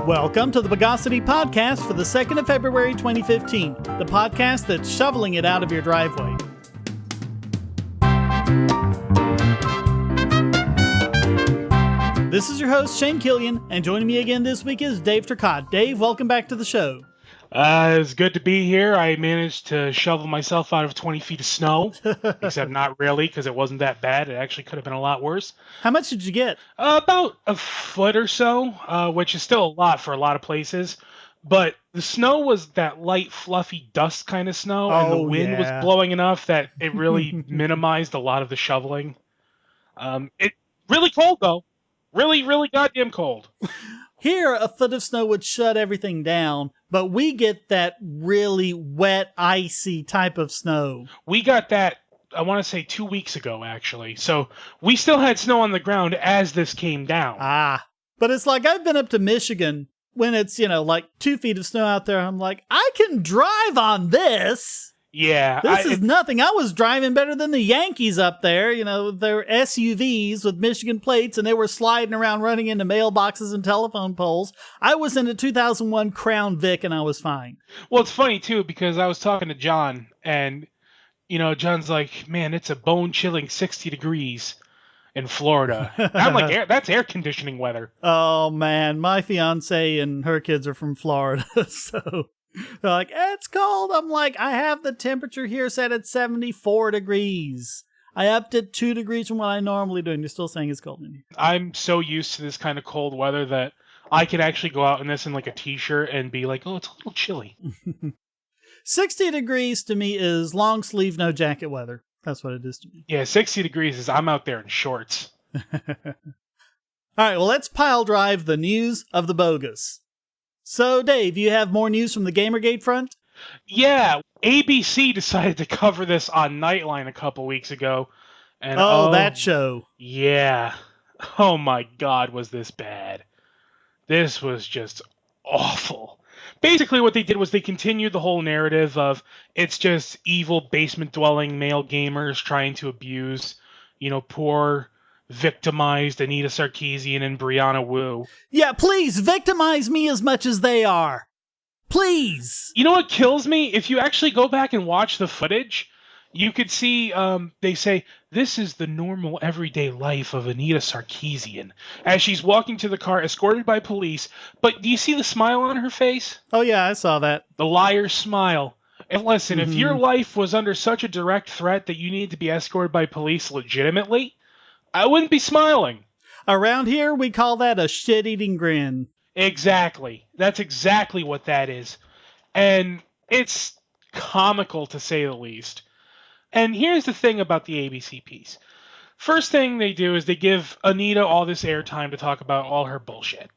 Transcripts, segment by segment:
Welcome to the Bogosity podcast for the 2nd of February 2015, the podcast that's shoveling it out of your driveway. This is your host, Shane Killian, and joining me again this week is Dave Turcotte. Dave, welcome back to the show. It's good to be here. I managed to shovel myself out of 20 feet of snow, except not really, because it wasn't that bad. It actually could have been a lot worse. How much did you get? About a foot or so, which is still a lot for a lot of places. But the snow was that light, fluffy dust kind of snow, and the wind was blowing enough that it really minimized a lot of the shoveling. It really cold, though. Really, really goddamn cold. Here, a foot of snow would shut everything down, but we get that really wet, icy type of snow. We got that, I want to say 2 weeks ago, actually. So we still had snow on the ground as this came down. But it's like I've been up to Michigan when it's, like 2 feet of snow out there. I'm like, I can drive on this. Yeah. This is nothing. I was driving better than the Yankees up there. They're SUVs with Michigan plates, and they were sliding around running into mailboxes and telephone poles. I was in a 2001 Crown Vic, and I was fine. Well, it's funny, too, because I was talking to John, and, John's like, man, it's a bone-chilling 60 degrees in Florida. I'm like, that's air conditioning weather. Oh, man, my fiance and her kids are from Florida, so... They're like, it's cold. I'm like, I have the temperature here set at 74 degrees. I upped it 2 degrees from what I normally do, and you're still saying it's cold in here. I'm so used to this kind of cold weather that I could actually go out in this in like a t-shirt and be like, oh, it's a little chilly. 60 degrees to me is long sleeve, no jacket weather. That's what it is to me. Yeah, 60 degrees is I'm out there in shorts. All right, well, let's pile drive the news of the Bogus. So, Dave, you have more news from the Gamergate front? Yeah, ABC decided to cover this on Nightline a couple weeks ago. And that show. Yeah. Oh my God, was this bad. This was just awful. Basically what they did was they continued the whole narrative of it's just evil basement-dwelling male gamers trying to abuse, poor... victimized Anita Sarkeesian and Brianna Wu. Yeah, please, victimize me as much as they are. Please! You know what kills me? If you actually go back and watch the footage, you could see, they say, this is the normal everyday life of Anita Sarkeesian, as she's walking to the car escorted by police. But do you see the smile on her face? Oh yeah, I saw that. The liar's smile. And listen, if your life was under such a direct threat that you needed to be escorted by police legitimately, I wouldn't be smiling. Around here, we call that a shit-eating grin. Exactly. That's exactly what that is. And it's comical, to say the least. And here's the thing about the ABC piece. First thing they do is they give Anita all this airtime to talk about all her bullshit.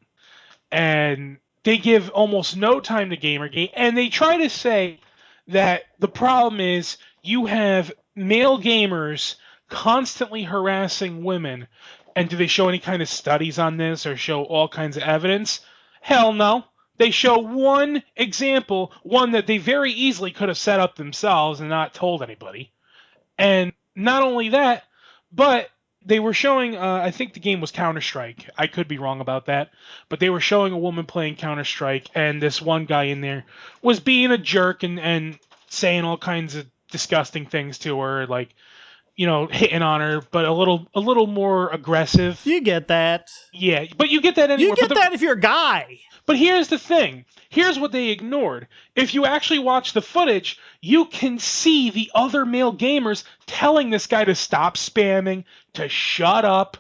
And they give almost no time to Gamergate. And they try to say that the problem is you have male gamers constantly harassing women. And do they show any kind of studies on this or show all kinds of evidence? Hell no. They show one example, one that they very easily could have set up themselves and not told anybody. And not only that, but they were showing, I think the game was Counter-Strike. I could be wrong about that. But they were showing a woman playing Counter-Strike, and this one guy in there was being a jerk and saying all kinds of disgusting things to her, like, hitting on her, but a little more aggressive. You get that. Yeah, but you get that anywhere. You get that if you're a guy. But here's the thing. Here's what they ignored. If you actually watch the footage, you can see the other male gamers telling this guy to stop spamming, to shut up,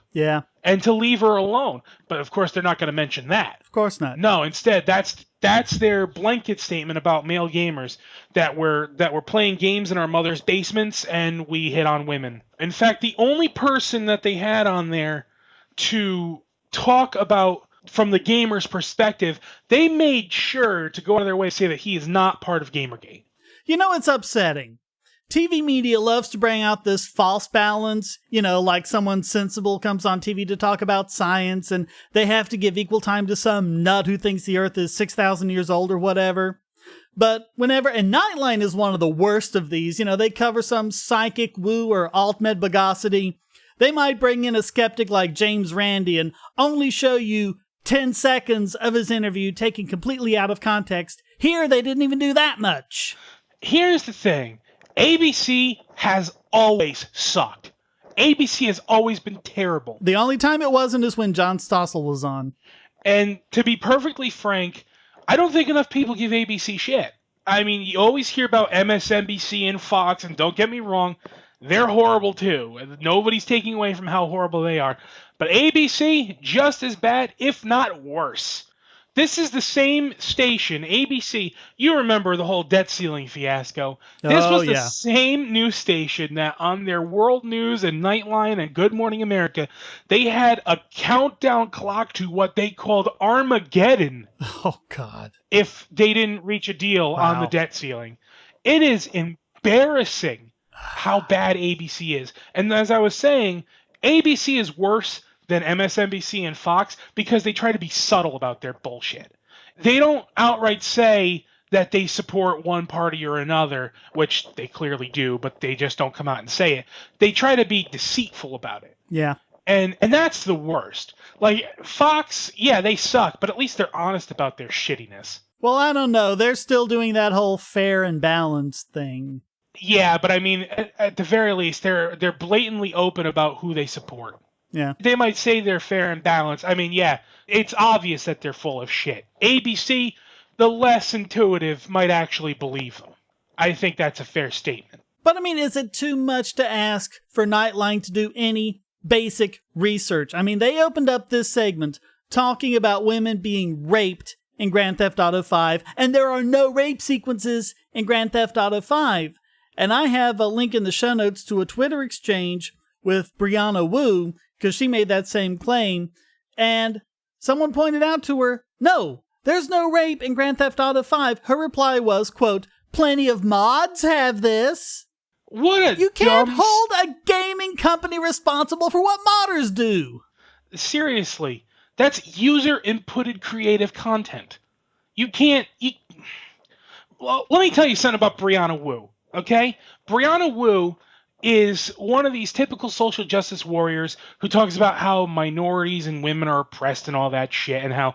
and to leave her alone. But of course, they're not going to mention that. Of course not. No, instead, that's their blanket statement about male gamers, that we're playing games in our mother's basements and we hit on women. In fact, the only person that they had on there to talk about from the gamer's perspective, they made sure to go out of their way to say that he is not part of Gamergate. It's upsetting. TV media loves to bring out this false balance, like someone sensible comes on TV to talk about science and they have to give equal time to some nut who thinks the Earth is 6,000 years old or whatever. But whenever, and Nightline is one of the worst of these, they cover some psychic woo or alt-med Bogosity. They might bring in a skeptic like James Randi and only show you 10 seconds of his interview taken completely out of context. Here, they didn't even do that much. Here's the thing. ABC has always sucked. ABC has always been terrible. The only time it wasn't is when John Stossel was on. And to be perfectly frank, I don't think enough people give ABC shit. I mean, you always hear about MSNBC and Fox, and don't get me wrong, they're horrible too. Nobody's taking away from how horrible they are. But ABC, just as bad, if not worse. This is the same station, ABC. You remember the whole debt ceiling fiasco. This was the same news station that on their World News and Nightline and Good Morning America, they had a countdown clock to what they called Armageddon. Oh, God. If they didn't reach a deal on the debt ceiling. It is embarrassing how bad ABC is. And as I was saying, ABC is worse than MSNBC and Fox because they try to be subtle about their bullshit. They don't outright say that they support one party or another, which they clearly do, but they just don't come out and say it. They try to be deceitful about it. Yeah. And that's the worst. Like, Fox, yeah, they suck, but at least they're honest about their shittiness. Well, I don't know. They're still doing that whole fair and balanced thing. Yeah, but I mean, at the very least, they're blatantly open about who they support. Yeah. They might say they're fair and balanced. I mean, yeah, it's obvious that they're full of shit. ABC, the less intuitive, might actually believe them. I think that's a fair statement. But I mean, is it too much to ask for Nightline to do any basic research? I mean, they opened up this segment talking about women being raped in Grand Theft Auto 5, and there are no rape sequences in Grand Theft Auto 5. And I have a link in the show notes to a Twitter exchange with Brianna Wu, because she made that same claim, and someone pointed out to her, no, there's no rape in Grand Theft Auto 5. Her reply was, quote, plenty of mods have this. You can't hold a gaming company responsible for what modders do. Seriously, that's user-inputted creative content. You can't... Well, let me tell you something about Brianna Wu, okay? Brianna Wu is one of these typical social justice warriors who talks about how minorities and women are oppressed and all that shit, and how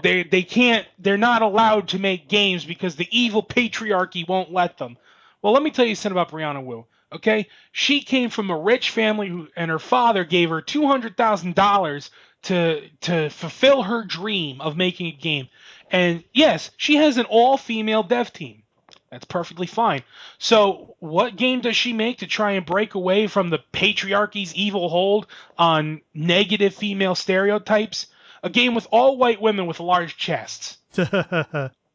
they're not allowed to make games because the evil patriarchy won't let them. Well, let me tell you something about Brianna Wu, okay? She came from a rich family and her father gave her $200,000 to fulfill her dream of making a game. And yes, she has an all-female dev team. That's perfectly fine. So what game does she make to try and break away from the patriarchy's evil hold on negative female stereotypes? A game with all white women with large chests.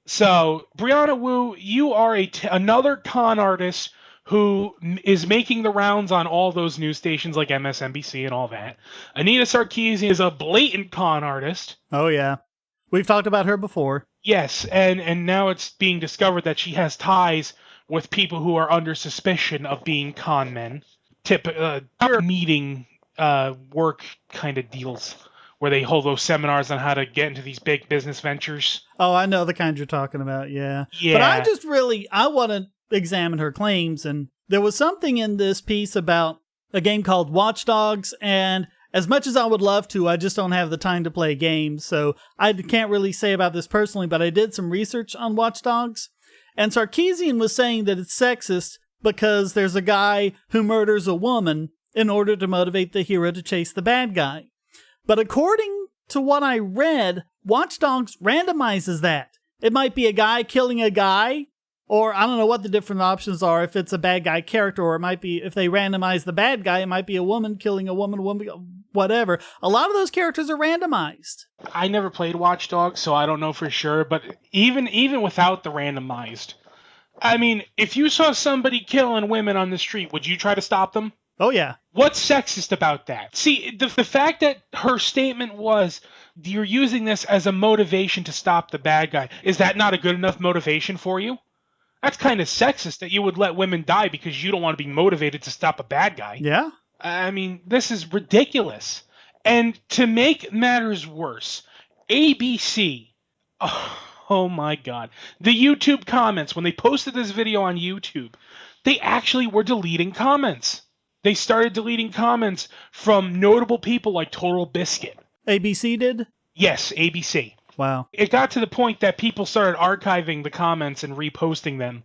So, Brianna Wu, you are another con artist who is making the rounds on all those news stations like MSNBC and all that. Anita Sarkeesian is a blatant con artist. Oh, yeah. We've talked about her before. Yes, and now it's being discovered that she has ties with people who are under suspicion of being con men. Meeting work kind of deals where they hold those seminars on how to get into these big business ventures. Oh, I know the kind you're talking about, yeah. Yeah. But I want to examine her claims, and there was something in this piece about a game called Watch Dogs, and as much as I would love to, I just don't have the time to play games, so I can't really say about this personally, but I did some research on Watch Dogs, and Sarkeesian was saying that it's sexist because there's a guy who murders a woman in order to motivate the hero to chase the bad guy. But according to what I read, Watch Dogs randomizes that. It might be a guy killing a guy, or I don't know what the different options are if it's a bad guy character, or it might be, if they randomize the bad guy, it might be a woman killing a woman, whatever. A lot of those characters are randomized. I never played Watch Dogs, so I don't know for sure, but even without the randomized, I mean, if you saw somebody killing women on the street, would you try to stop them? Oh, yeah. What's sexist about that? See, the fact that her statement was, you're using this as a motivation to stop the bad guy, is that not a good enough motivation for you? That's kind of sexist that you would let women die because you don't want to be motivated to stop a bad guy. Yeah. I mean, this is ridiculous. And to make matters worse, ABC, oh my God, the YouTube comments, when they posted this video on YouTube, they actually were deleting comments. They started deleting comments from notable people like Total Biscuit. ABC did? Yes, ABC. Wow. It got to the point that people started archiving the comments and reposting them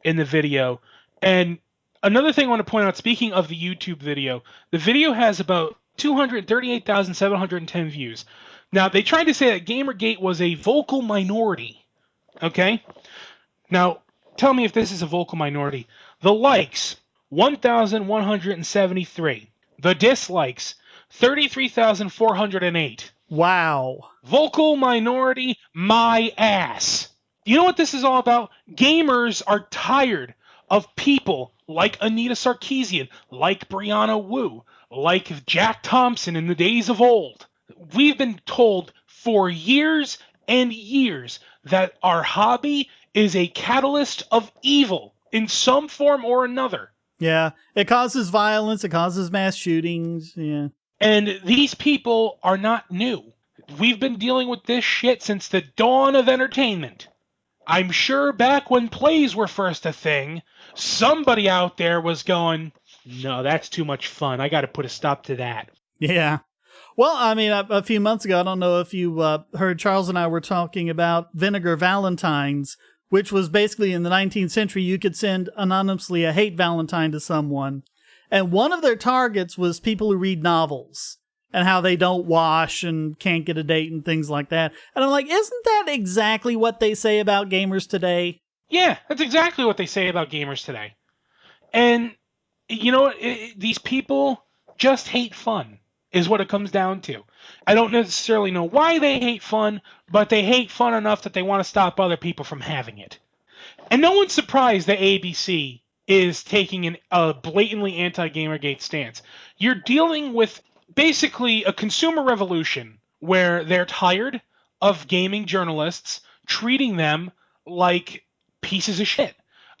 in the video. And another thing I want to point out, speaking of the YouTube video, the video has about 238,710 views. Now, they tried to say that Gamergate was a vocal minority. Okay? Now, tell me if this is a vocal minority. The likes, 1,173. The dislikes, 33,408. Wow. Vocal minority, my ass. You know what this is all about? Gamers are tired of people like Anita Sarkeesian, like Brianna Wu, like Jack Thompson in the days of old. We've been told for years and years that our hobby is a catalyst of evil in some form or another. Yeah, it causes violence, it causes mass shootings, yeah. And these people are not new. We've been dealing with this shit since the dawn of entertainment. I'm sure back when plays were first a thing, somebody out there was going, no, that's too much fun. I got to put a stop to that. Yeah. Well, I mean, a few months ago, I don't know if you heard Charles and I were talking about Vinegar Valentines, which was basically in the 19th century, you could send anonymously a hate Valentine to someone. And one of their targets was people who read novels and how they don't wash and can't get a date and things like that. And I'm like, isn't that exactly what they say about gamers today? Yeah, that's exactly what they say about gamers today. And, you know, these people just hate fun, is what it comes down to. I don't necessarily know why they hate fun, but they hate fun enough that they want to stop other people from having it. And no one's surprised that ABC is taking a blatantly anti-Gamergate stance. You're dealing with basically a consumer revolution where they're tired of gaming journalists treating them like pieces of shit.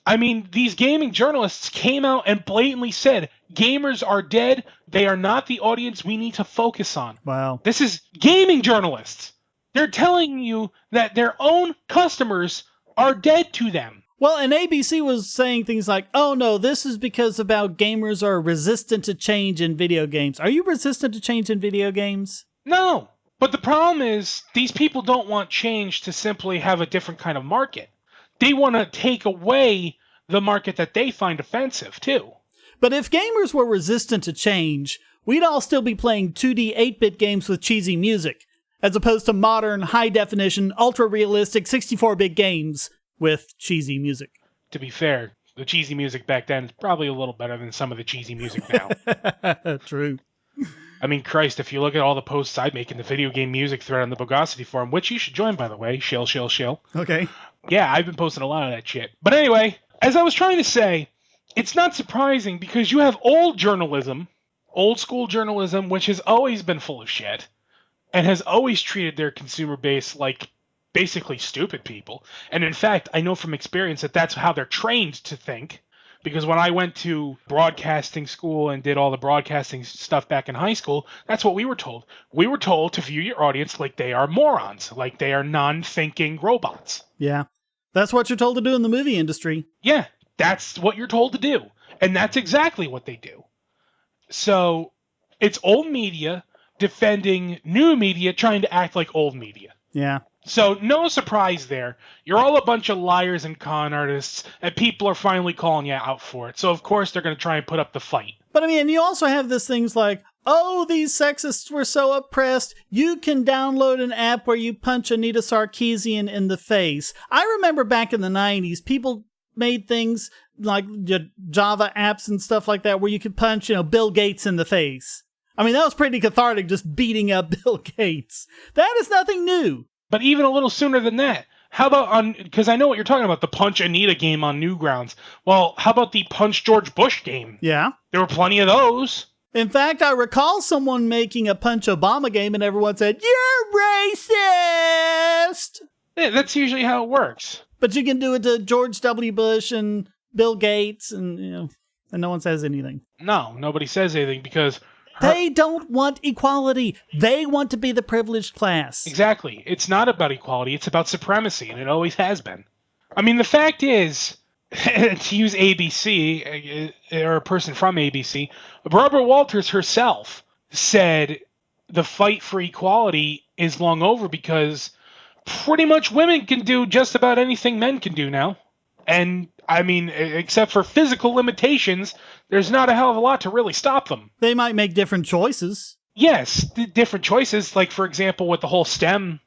I mean, these gaming journalists came out and blatantly said, gamers are dead. They are not the audience we need to focus on. Wow. This is gaming journalists. They're telling you that their own customers are dead to them. Well, and ABC was saying things like, oh no, this is because about gamers are resistant to change in video games. Are you resistant to change in video games? No. But the problem is, these people don't want change to simply have a different kind of market. They want to take away the market that they find offensive, too. But if gamers were resistant to change, we'd all still be playing 2D 8-bit games with cheesy music, as opposed to modern, high-definition, ultra-realistic 64-bit games with cheesy music. To be fair, the cheesy music back then is probably a little better than some of the cheesy music now. True. I mean, Christ, if you look at all the posts I make in the video game music thread on the Bogosity forum, which you should join, by the way, shill. Okay. Yeah, I've been posting a lot of that shit. But anyway, as I was trying to say, it's not surprising because you have old school journalism, which has always been full of shit and has always treated their consumer base like basically stupid people. And in fact, I know from experience that that's how they're trained to think. Because when I went to broadcasting school and did all the broadcasting stuff back in high school, that's what we were told. We were told to view your audience like they are morons, like they are non-thinking robots. Yeah. That's what you're told to do in the movie industry. Yeah, that's what you're told to do. And that's exactly what they do. So it's old media defending new media trying to act like old media. Yeah. So no surprise there. You're all a bunch of liars and con artists, and people are finally calling you out for it. So of course they're going to try and put up the fight. But I mean, you also have this things like, oh, these sexists were so oppressed, you can download an app where you punch Anita Sarkeesian in the face. I remember back in the 90s, people made things like Java apps and stuff like that where you could punch, Bill Gates in the face. I mean, that was pretty cathartic, just beating up Bill Gates. That is nothing new. But even a little sooner than that, how about because I know what you're talking about, the Punch Anita game on Newgrounds. Well, how about the Punch George Bush game? Yeah. There were plenty of those. In fact, I recall someone making a Punch Obama game and everyone said, "You're racist!" Yeah, that's usually how it works. But you can do it to George W. Bush and Bill Gates and, and no one says anything. No, nobody says anything because they don't want equality. They want to be the privileged class. Exactly. It's not about equality. It's about supremacy, and it always has been. I mean, the fact is, to use ABC, or a person from ABC, Barbara Walters herself said the fight for equality is long over because pretty much women can do just about anything men can do now. And, I mean, except for physical limitations, there's not a hell of a lot to really stop them. They might make different choices. Yes, different choices. Like, for example, with the whole STEM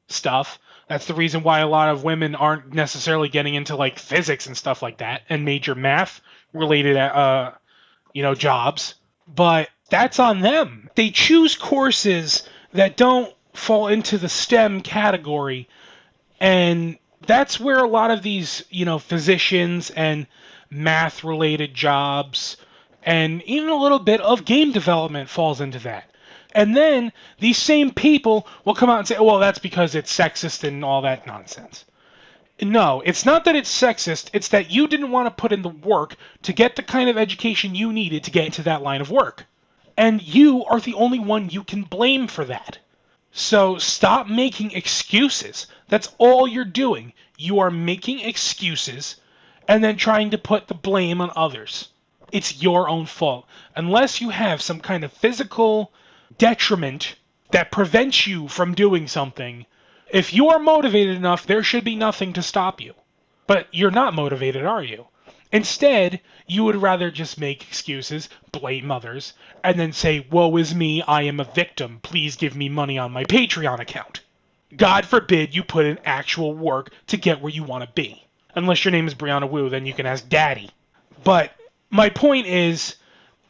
stuff, that's the reason why a lot of women aren't necessarily getting into, like, physics and stuff like that, and major math-related, jobs. But that's on them. They choose courses that don't fall into the STEM category, and that's where a lot of these, physicians and math-related jobs and even a little bit of game development falls into that. And then these same people will come out and say, well, that's because it's sexist and all that nonsense. No, it's not that it's sexist. It's that you didn't want to put in the work to get the kind of education you needed to get into that line of work. And you are the only one you can blame for that. So stop making excuses. That's all you're doing. You are making excuses and then trying to put the blame on others. It's your own fault. Unless you have some kind of physical detriment that prevents you from doing something, if you are motivated enough, there should be nothing to stop you. But you're not motivated, are you? Instead, you would rather just make excuses, blame others, and then say, woe is me, I am a victim, please give me money on my Patreon account. God forbid you put in actual work to get where you want to be. Unless your name is Brianna Wu, then you can ask Daddy. But my point is,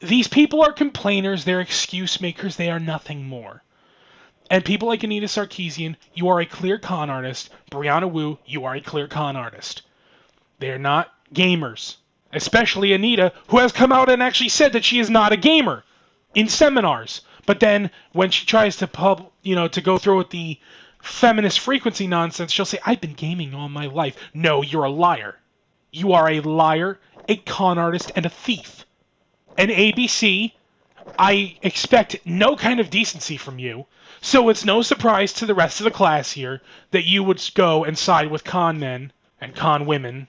these people are complainers, they're excuse makers, they are nothing more. And people like Anita Sarkeesian, you are a clear con artist. Brianna Wu, you are a clear con artist. They're not gamers. Especially Anita, who has come out and actually said that she is not a gamer in seminars. But then when she tries to to go through with the feminist frequency nonsense, she'll say, I've been gaming all my life. No, you're a liar. You are a liar, a con artist, and a thief. And ABC, I expect no kind of decency from you. So it's no surprise to the rest of the class here that you would go and side with con men and con women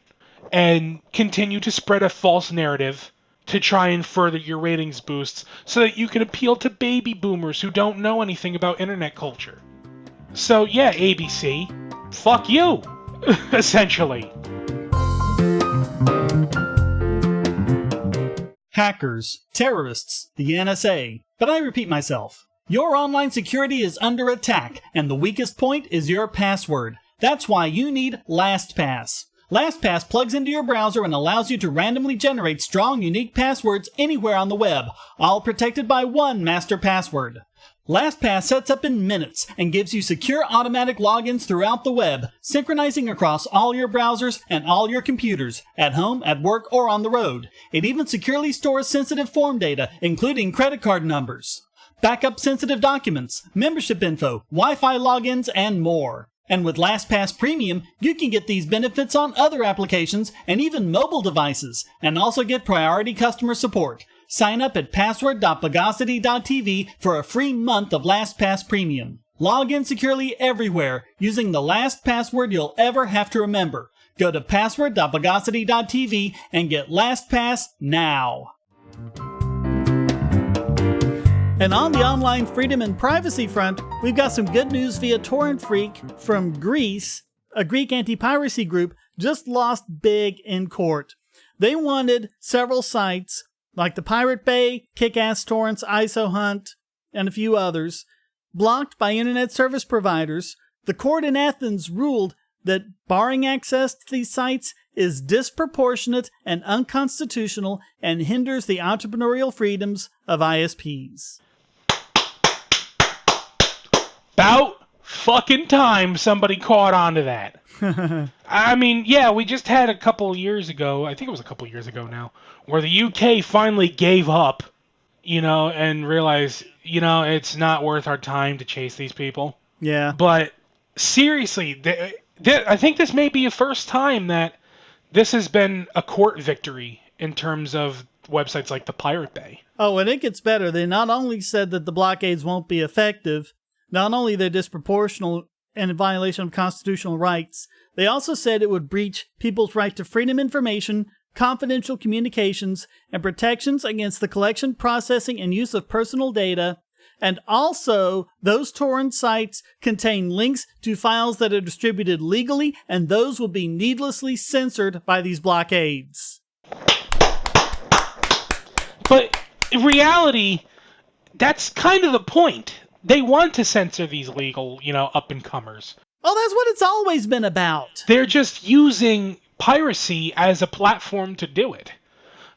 and continue to spread a false narrative to try and further your ratings boosts so that you can appeal to baby boomers who don't know anything about internet culture. So yeah, ABC, fuck you, essentially. Hackers, terrorists, the NSA. But I repeat myself. Your online security is under attack, and the weakest point is your password. That's why you need LastPass. LastPass plugs into your browser and allows you to randomly generate strong, unique passwords anywhere on the web, all protected by one master password. LastPass sets up in minutes and gives you secure automatic logins throughout the web, synchronizing across all your browsers and all your computers, at home, at work, or on the road. It even securely stores sensitive form data, including credit card numbers, backup sensitive documents, membership info, Wi-Fi logins, and more. And with LastPass Premium, you can get these benefits on other applications and even mobile devices, and also get priority customer support. Sign up at password.bogosity.tv for a free month of LastPass Premium. Log in securely everywhere using the last password you'll ever have to remember. Go to password.bogosity.tv and get LastPass now. And on the online freedom and privacy front, we've got some good news via Torrent Freak from Greece. A Greek anti-piracy group just lost big in court. They wanted several sites like the Pirate Bay, Kick-Ass Torrents, ISO Hunt, and a few others, blocked by internet service providers. The court in Athens ruled that barring access to these sites is disproportionate and unconstitutional and hinders the entrepreneurial freedoms of ISPs. About fucking time somebody caught on to that. I mean, yeah, we just had a couple years ago, I think it was a couple years ago now, where the UK finally gave up, and realized, it's not worth our time to chase these people. Yeah. But seriously, I think this may be the first time that this has been a court victory in terms of websites like the Pirate Bay. Oh, and it gets better. They not only said that the blockades won't be effective, not only they're disproportional and in violation of constitutional rights, they also said it would breach people's right to freedom of information, confidential communications, and protections against the collection, processing, and use of personal data, And also, those torrent sites contain links to files that are distributed legally, and those will be needlessly censored by these blockades. But in reality, that's kind of the point. They want to censor these legal, up-and-comers. Oh, that's what it's always been about. They're just using piracy as a platform to do it.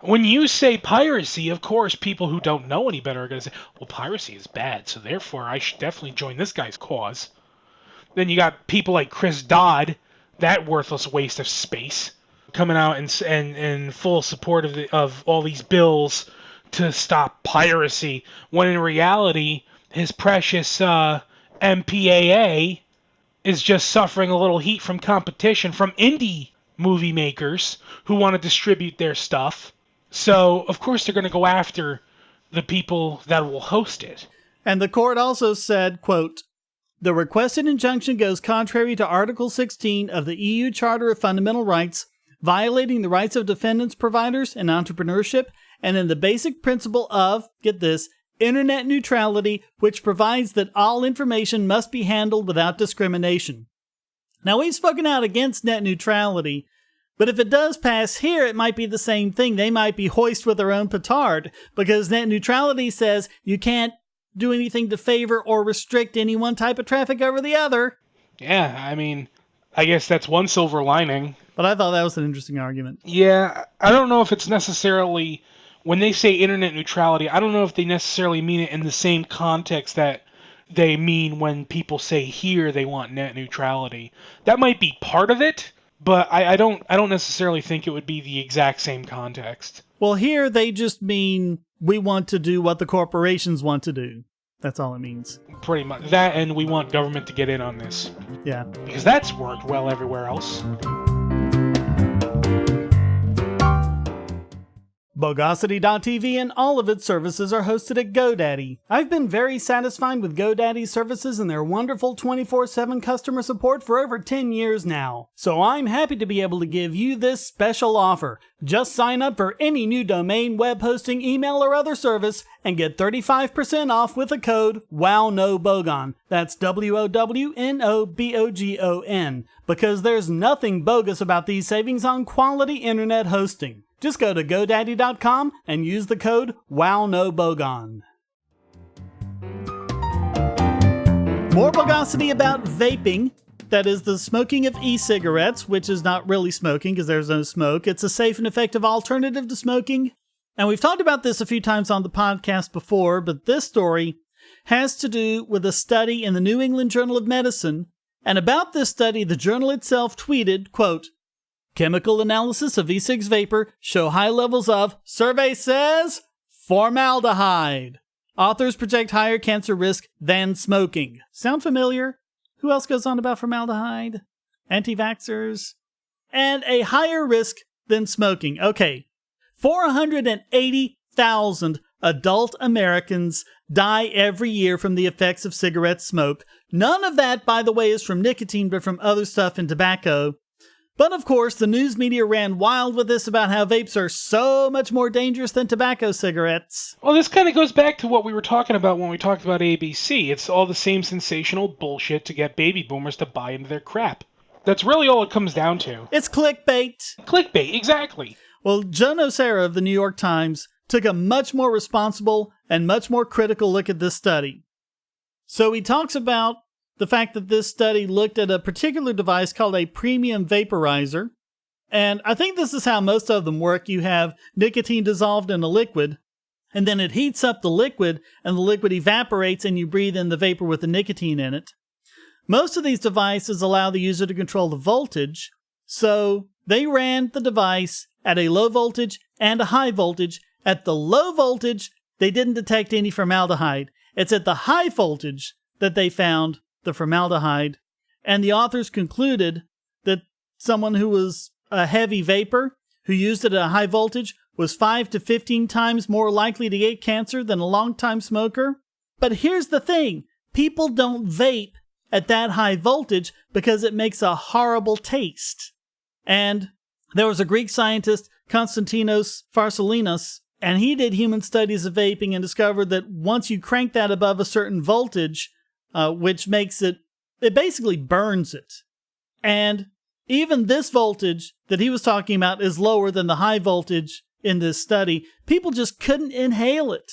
When you say piracy, of course, people who don't know any better are going to say, well, piracy is bad, so therefore I should definitely join this guy's cause. Then you got people like Chris Dodd, that worthless waste of space, coming out in full support of all these bills to stop piracy, when in reality, his precious MPAA is just suffering a little heat from competition from indie movie makers who want to distribute their stuff. So, of course, they're going to go after the people that will host it. And the court also said, quote, "The requested injunction goes contrary to Article 16 of the EU Charter of Fundamental Rights, violating the rights of defendants, providers, and entrepreneurship, and in the basic principle of," get this, "internet neutrality, which provides that all information must be handled without discrimination." Now, we've spoken out against net neutrality, but if it does pass here, it might be the same thing. They might be hoist with their own petard, because net neutrality says you can't do anything to favor or restrict any one type of traffic over the other. Yeah, I mean, I guess that's one silver lining. But I thought that was an interesting argument. Yeah, I don't know if it's necessarily, when they say internet neutrality, I don't know if they necessarily mean it in the same context that they mean when people say here they want net neutrality. That might be part of it, but I don't necessarily think it would be the exact same context. Well, here they just mean we want to do what the corporations want to do. That's all it means. Pretty much. That, and we want government to get in on this. Yeah. Because that's worked well everywhere else. Bogosity.tv and all of its services are hosted at GoDaddy. I've been very satisfied with GoDaddy's services and their wonderful 24/7 customer support for over 10 years now. So I'm happy to be able to give you this special offer. Just sign up for any new domain, web hosting, email, or other service and get 35% off with the code WOWNOBOGON. That's WOWNOBOGON. Because there's nothing bogus about these savings on quality internet hosting. Just go to GoDaddy.com and use the code WOWNOBOGON. More Bogosity about vaping. That is the smoking of e-cigarettes, which is not really smoking because there's no smoke. It's a safe and effective alternative to smoking. And we've talked about this a few times on the podcast before, but this story has to do with a study in the New England Journal of Medicine. And about this study, the journal itself tweeted, quote, "Chemical analysis of e-cigs vapor show high levels of, survey says, formaldehyde. Authors project higher cancer risk than smoking." Sound familiar? Who else goes on about formaldehyde? Anti-vaxxers? And a higher risk than smoking. Okay, 480,000 adult Americans die every year from the effects of cigarette smoke. None of that, by the way, is from nicotine, but from other stuff in tobacco. But of course, the news media ran wild with this about how vapes are so much more dangerous than tobacco cigarettes. Well, this kind of goes back to what we were talking about when we talked about ABC. It's all the same sensational bullshit to get baby boomers to buy into their crap. That's really all it comes down to. It's clickbait. Clickbait, exactly. Well, Joe Nocera of the New York Times took a much more responsible and much more critical look at this study. So he talks about the fact that this study looked at a particular device called a premium vaporizer. And I think this is how most of them work. You have nicotine dissolved in a liquid, and then it heats up the liquid, and the liquid evaporates, and you breathe in the vapor with the nicotine in it. Most of these devices allow the user to control the voltage, so they ran the device at a low voltage and a high voltage. At the low voltage, they didn't detect any formaldehyde. It's at the high voltage that they found the formaldehyde, and the authors concluded that someone who was a heavy vapor, who used it at a high voltage, was 5 to 15 times more likely to get cancer than a long-time smoker. But here's the thing, people don't vape at that high voltage because it makes a horrible taste. And there was a Greek scientist, Konstantinos Pharsalinos, And he did human studies of vaping and discovered that once you crank that above a certain voltage, which makes it basically burns it. And even this voltage that he was talking about is lower than the high voltage in this study. People just couldn't inhale it.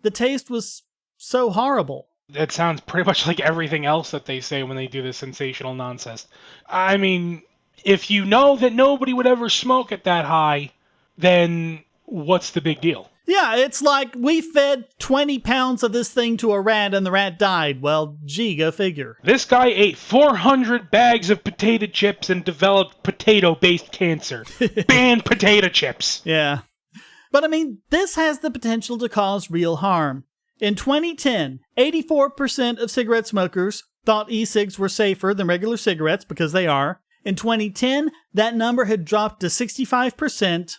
The taste was so horrible. That sounds pretty much like everything else that they say when they do this sensational nonsense. I mean, if you know that nobody would ever smoke at that high, then what's the big deal? Yeah, it's like we fed 20 pounds of this thing to a rat and the rat died. Well, gee, go figure. This guy ate 400 bags of potato chips and developed potato-based cancer. Banned potato chips. Yeah. But I mean, this has the potential to cause real harm. In 2010, 84% of cigarette smokers thought e-cigs were safer than regular cigarettes, because they are. In 2010, that number had dropped to 65%.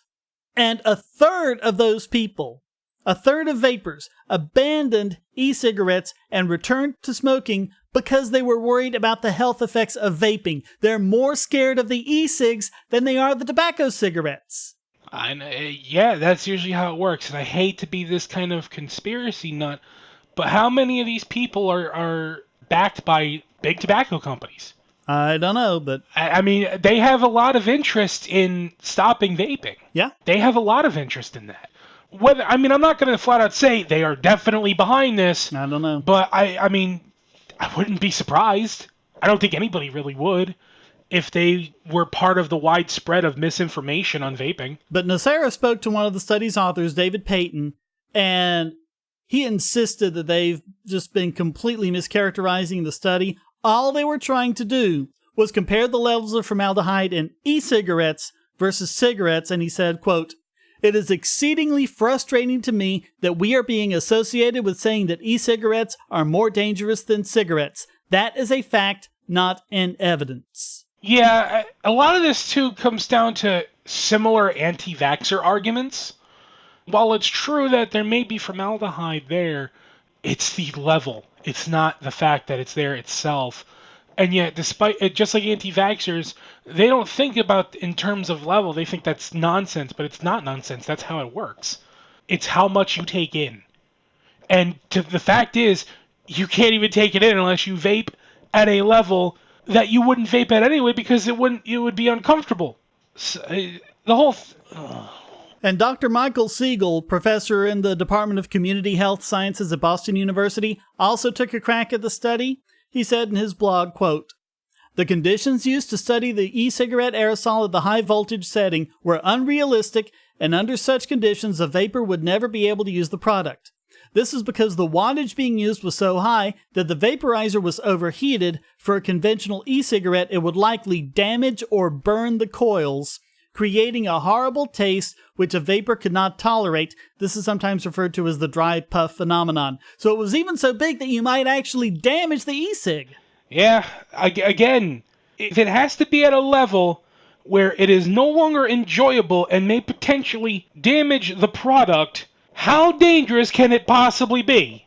And a third of those people, a third of vapers, abandoned e-cigarettes and returned to smoking because they were worried about the health effects of vaping. They're more scared of the e-cigs than they are the tobacco cigarettes. Yeah, that's usually how it works. And I hate to be this kind of conspiracy nut, but how many of these people are backed by big tobacco companies? I don't know, but... I mean, they have a lot of interest in stopping vaping. Yeah. They have a lot of interest in that. I'm not going to flat out say they are definitely behind this. I don't know. But, I mean, I wouldn't be surprised. I don't think anybody really would if they were part of the widespread of misinformation on vaping. But Nocera spoke to one of the study's authors, David Payton, and he insisted that they've just been completely mischaracterizing the study. All they were trying to do was compare the levels of formaldehyde in e-cigarettes versus cigarettes, and he said, quote, "It is exceedingly frustrating to me that we are being associated with saying that e-cigarettes are more dangerous than cigarettes. That is a fact, not an evidence." Yeah, a lot of this, too, comes down to similar anti-vaxxer arguments. While it's true that there may be formaldehyde there, it's the level. It's not the fact that it's there itself. And yet, despite it, just like anti-vaxxers, they don't think about in terms of level. They think that's nonsense, but it's not nonsense. That's how it works. It's how much you take in. And the fact is, you can't even take it in unless you vape at a level that you wouldn't vape at anyway, because it would be uncomfortable. So, the whole... And Dr. Michael Siegel, professor in the Department of Community Health Sciences at Boston University, also took a crack at the study. He said in his blog, quote, "The conditions used to study the e-cigarette aerosol at the high voltage setting were unrealistic, and under such conditions a vapor would never be able to use the product. This is because the wattage being used was so high that the vaporizer was overheated. For a conventional e-cigarette, it would likely damage or burn the coils, creating a horrible taste which a vapor could not tolerate. This is sometimes referred to as the dry puff phenomenon. So it was even so big that you might actually damage the e-cig." Yeah, again, if it has to be at a level where it is no longer enjoyable and may potentially damage the product, how dangerous can it possibly be?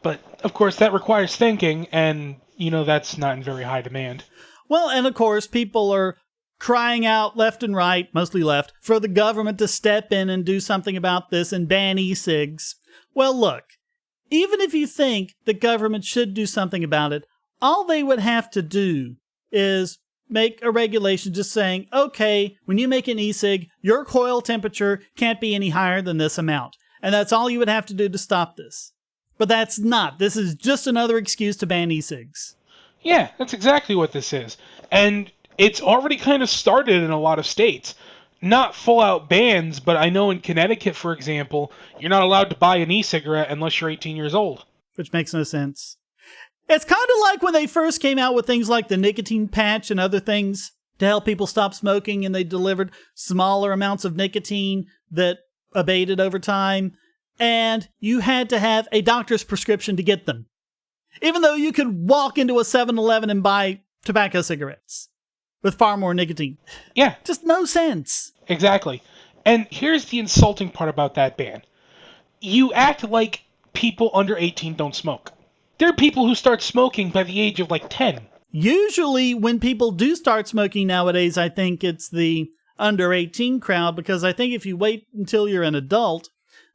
But, of course, that requires thinking, and, that's not in very high demand. Well, and of course, people are crying out left and right, mostly left, for the government to step in and do something about this and ban e-cigs. Well, look, even if you think the government should do something about it, all they would have to do is make a regulation just saying, okay, when you make an e-cig, your coil temperature can't be any higher than this amount. And that's all you would have to do to stop this. But that's not. This is just another excuse to ban e-cigs. Yeah, that's exactly what this is. And it's already kind of started in a lot of states. Not full-out bans, but I know in Connecticut, for example, you're not allowed to buy an e-cigarette unless you're 18 years old. Which makes no sense. It's kind of like when they first came out with things like the nicotine patch and other things to help people stop smoking, and they delivered smaller amounts of nicotine that abated over time, and you had to have a doctor's prescription to get them. Even though you could walk into a 7-Eleven and buy tobacco cigarettes with far more nicotine. Yeah. Just no sense. Exactly. And here's the insulting part about that ban. You act like people under 18 don't smoke. There are people who start smoking by the age of 10. Usually when people do start smoking nowadays, I think it's the under 18 crowd, because I think if you wait until you're an adult,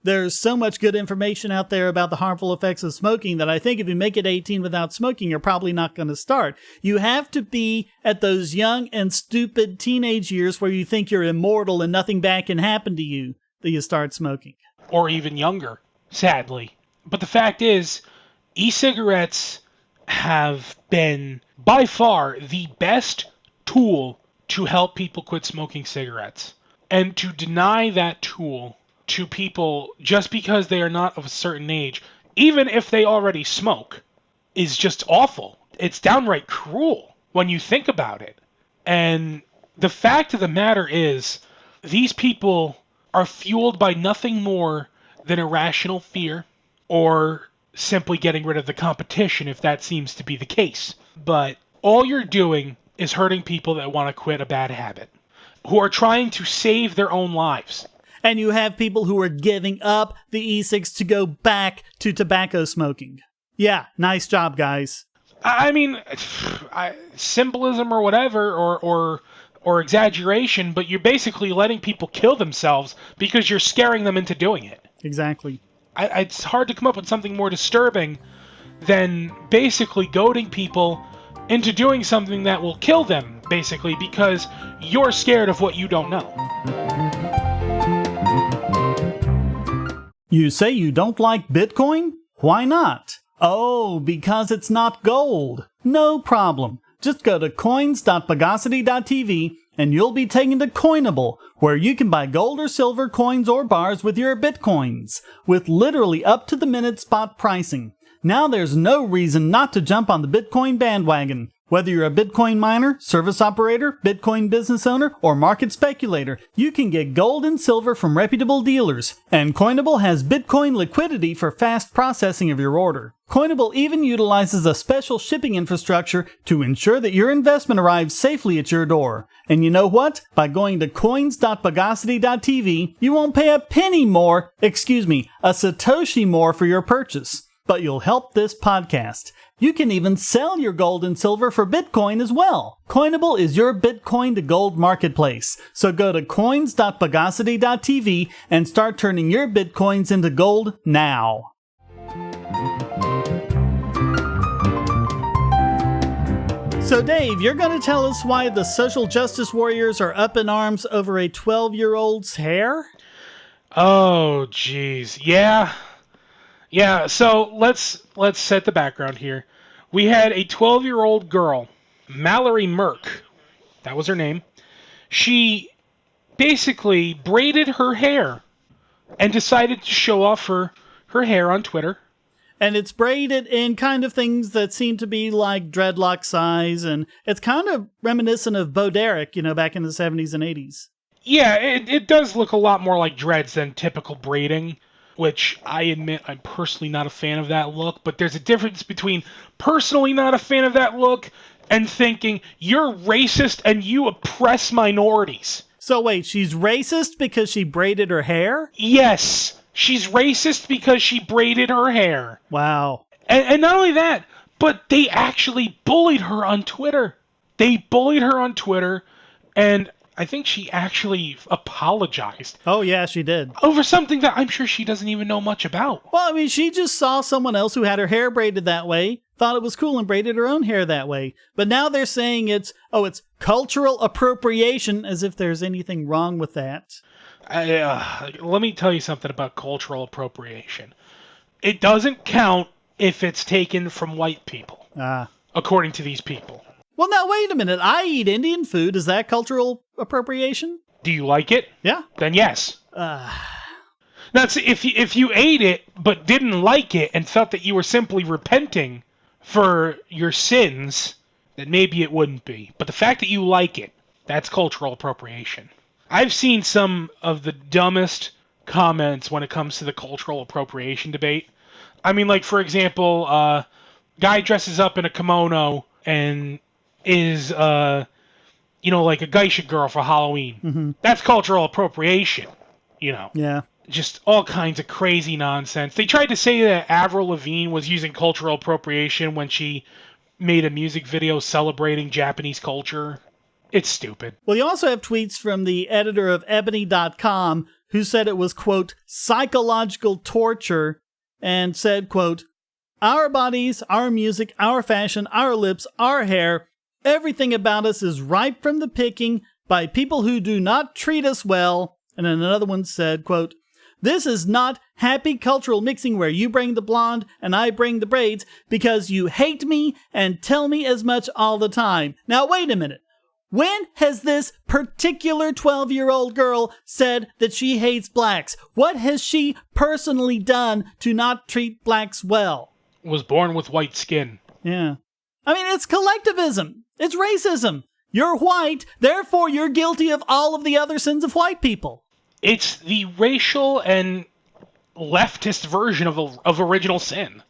There's so much good information out there about the harmful effects of smoking that I think if you make it 18 without smoking, you're probably not going to start. You have to be at those young and stupid teenage years where you think you're immortal and nothing bad can happen to you that you start smoking. Or even younger, sadly. But the fact is, e-cigarettes have been by far the best tool to help people quit smoking cigarettes. And to deny that tool to people just because they are not of a certain age, even if they already smoke, is just awful. It's downright cruel when you think about it. And the fact of the matter is, these people are fueled by nothing more than irrational fear or simply getting rid of the competition if that seems to be the case. But all you're doing is hurting people that want to quit a bad habit, who are trying to save their own lives. And you have people who are giving up the e-cigs to go back to tobacco smoking. Yeah, nice job, guys. I mean, symbolism or whatever, or exaggeration, but you're basically letting people kill themselves because you're scaring them into doing it. Exactly. It's hard to come up with something more disturbing than basically goading people into doing something that will kill them, basically, because you're scared of what you don't know. You say you don't like Bitcoin? Why not? Oh, because it's not gold. No problem. Just go to coins.bogosity.tv and you'll be taken to Coinable, where you can buy gold or silver coins or bars with your Bitcoins, with literally up-to-the-minute spot pricing. Now there's no reason not to jump on the Bitcoin bandwagon. Whether you're a Bitcoin miner, service operator, Bitcoin business owner, or market speculator, you can get gold and silver from reputable dealers. And Coinable has Bitcoin liquidity for fast processing of your order. Coinable even utilizes a special shipping infrastructure to ensure that your investment arrives safely at your door. And you know what? By going to coins.bogosity.tv, you won't pay a penny more, a Satoshi more for your purchase. But you'll help this podcast. You can even sell your gold and silver for Bitcoin as well. Coinable is your Bitcoin to gold marketplace. So go to coins.bogosity.tv and start turning your Bitcoins into gold now. So Dave, you're going to tell us why the social justice warriors are up in arms over a 12-year-old's hair? Oh, geez. Yeah, so let's set the background here. We had a 12-year-old girl, Mallory Merck. That was her name. She basically braided her hair and decided to show off her hair on Twitter. And it's braided in kind of things that seem to be like dreadlock size, and it's kind of reminiscent of Bo Derek, back in the 70s and 80s. Yeah, it does look a lot more like dreads than typical braiding, which I admit I'm personally not a fan of that look, but there's a difference between personally not a fan of that look and thinking you're racist and you oppress minorities. So wait, she's racist because she braided her hair? Yes, she's racist because she braided her hair. Wow. And not only that, but they actually bullied her on Twitter. And I think she actually apologized. Oh, yeah, she did. Over something that I'm sure she doesn't even know much about. Well, I mean, she just saw someone else who had her hair braided that way, thought it was cool and braided her own hair that way. But now they're saying it's cultural appropriation, as if there's anything wrong with that. Let me tell you something about cultural appropriation. It doesn't count if it's taken from white people, according to these people. Well, now, wait a minute. I eat Indian food. Is that cultural appropriation? Do you like it? Yeah. Then yes. Now, if you ate it but didn't like it and felt that you were simply repenting for your sins, then maybe it wouldn't be. But the fact that you like it, that's cultural appropriation. I've seen some of the dumbest comments when it comes to the cultural appropriation debate. I mean, like, for example, guy dresses up in a kimono and is, like a geisha girl for Halloween. Mm-hmm. That's cultural appropriation, Yeah. Just all kinds of crazy nonsense. They tried to say that Avril Lavigne was using cultural appropriation when she made a music video celebrating Japanese culture. It's stupid. Well, you also have tweets from the editor of Ebony.com who said it was, quote, psychological torture, and said, quote, our bodies, our music, our fashion, our lips, our hair, everything about us is ripe from the picking by people who do not treat us well. And then another one said, quote, this is not happy cultural mixing where you bring the blonde and I bring the braids because you hate me and tell me as much all the time. Now, wait a minute. When has this particular 12-year-old girl said that she hates blacks? What has she personally done to not treat blacks well? Was born with white skin. Yeah. I mean, it's collectivism. It's racism. You're white, therefore you're guilty of all of the other sins of white people. It's the racial and leftist version of original sin,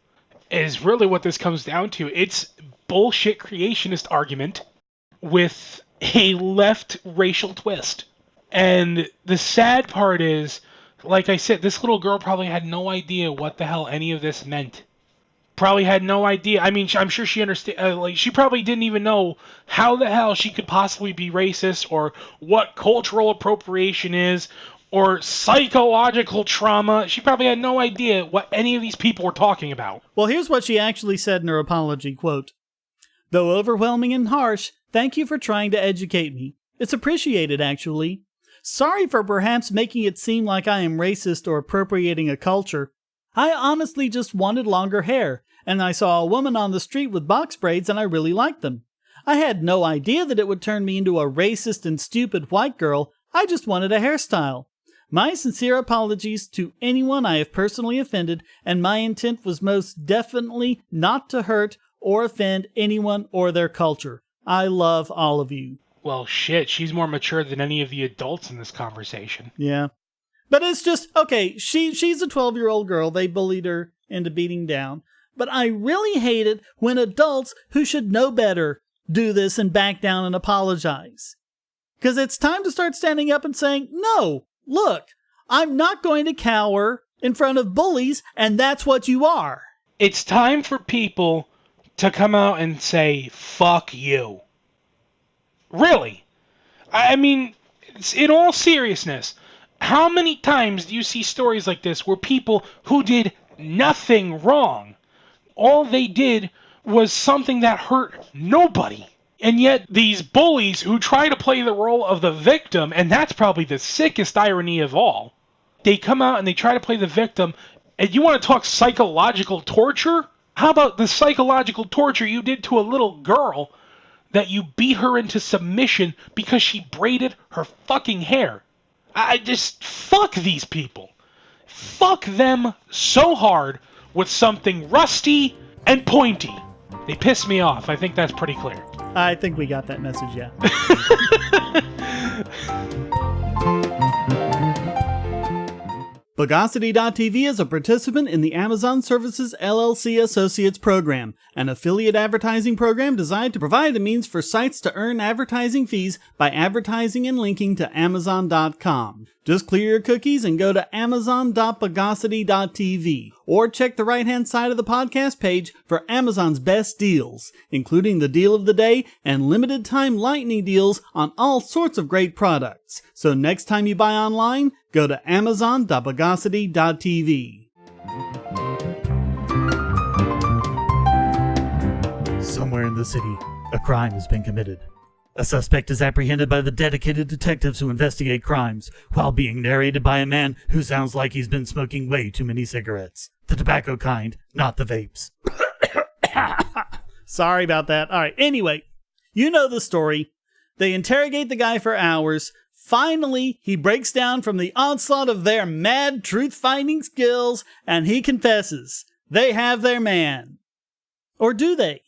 is really what this comes down to. It's bullshit creationist argument with a left racial twist. And the sad part is, like I said, this little girl probably had no idea what the hell any of this meant. Probably had no idea. I mean, I'm sure she understand. She probably didn't even know how the hell she could possibly be racist, or what cultural appropriation is, or psychological trauma. She probably had no idea what any of these people were talking about. Well, here's what she actually said in her apology, quote, though overwhelming and harsh, thank you for trying to educate me. It's appreciated, actually. Sorry for perhaps making it seem like I am racist or appropriating a culture. I honestly just wanted longer hair, and I saw a woman on the street with box braids and I really liked them. I had no idea that it would turn me into a racist and stupid white girl. I just wanted a hairstyle. My sincere apologies to anyone I have personally offended, and my intent was most definitely not to hurt or offend anyone or their culture. I love all of you. Well, shit, she's more mature than any of the adults in this conversation. Yeah. But it's just, okay, she's a 12-year-old girl. They bullied her into beating down. But I really hate it when adults who should know better do this and back down and apologize. Because it's time to start standing up and saying, no, look, I'm not going to cower in front of bullies, and that's what you are. It's time for people to come out and say, fuck you. Really. I mean, in all seriousness, how many times do you see stories like this where people who did nothing wrong, all they did was something that hurt nobody, and yet these bullies who try to play the role of the victim, and that's probably the sickest irony of all, they come out and they try to play the victim, and you want to talk psychological torture? How about the psychological torture you did to a little girl that you beat her into submission because she braided her fucking hair? I just, fuck these people. Fuck them so hard with something rusty and pointy. They piss me off. I think that's pretty clear. I think we got that message, yeah. Bogosity.tv is a participant in the Amazon Services LLC Associates Program, an affiliate advertising program designed to provide a means for sites to earn advertising fees by advertising and linking to Amazon.com. Just clear your cookies and go to Amazon.bogosity.tv, or check the right-hand side of the podcast page for Amazon's best deals, including the deal of the day and limited-time lightning deals on all sorts of great products. So next time you buy online, go to Amazon.bogosity.tv. Somewhere in the city, a crime has been committed. A suspect is apprehended by the dedicated detectives who investigate crimes, while being narrated by a man who sounds like he's been smoking way too many cigarettes. The tobacco kind, not the vapes. Sorry about that. All right, anyway, you know the story. They interrogate the guy for hours. Finally, he breaks down from the onslaught of their mad truth-finding skills, and he confesses. They have their man. Or do they?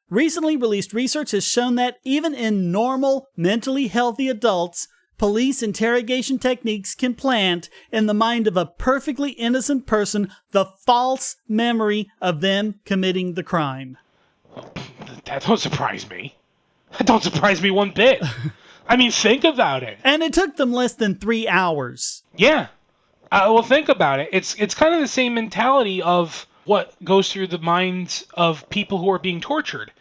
Recently released research has shown that even in normal, mentally healthy adults, police interrogation techniques can plant in the mind of a perfectly innocent person the false memory of them committing the crime. That don't surprise me. That don't surprise me one bit. I mean, think about it. And it took them less than 3 hours. Yeah. Well, think about it. It's kind of the same mentality of what goes through the minds of people who are being tortured.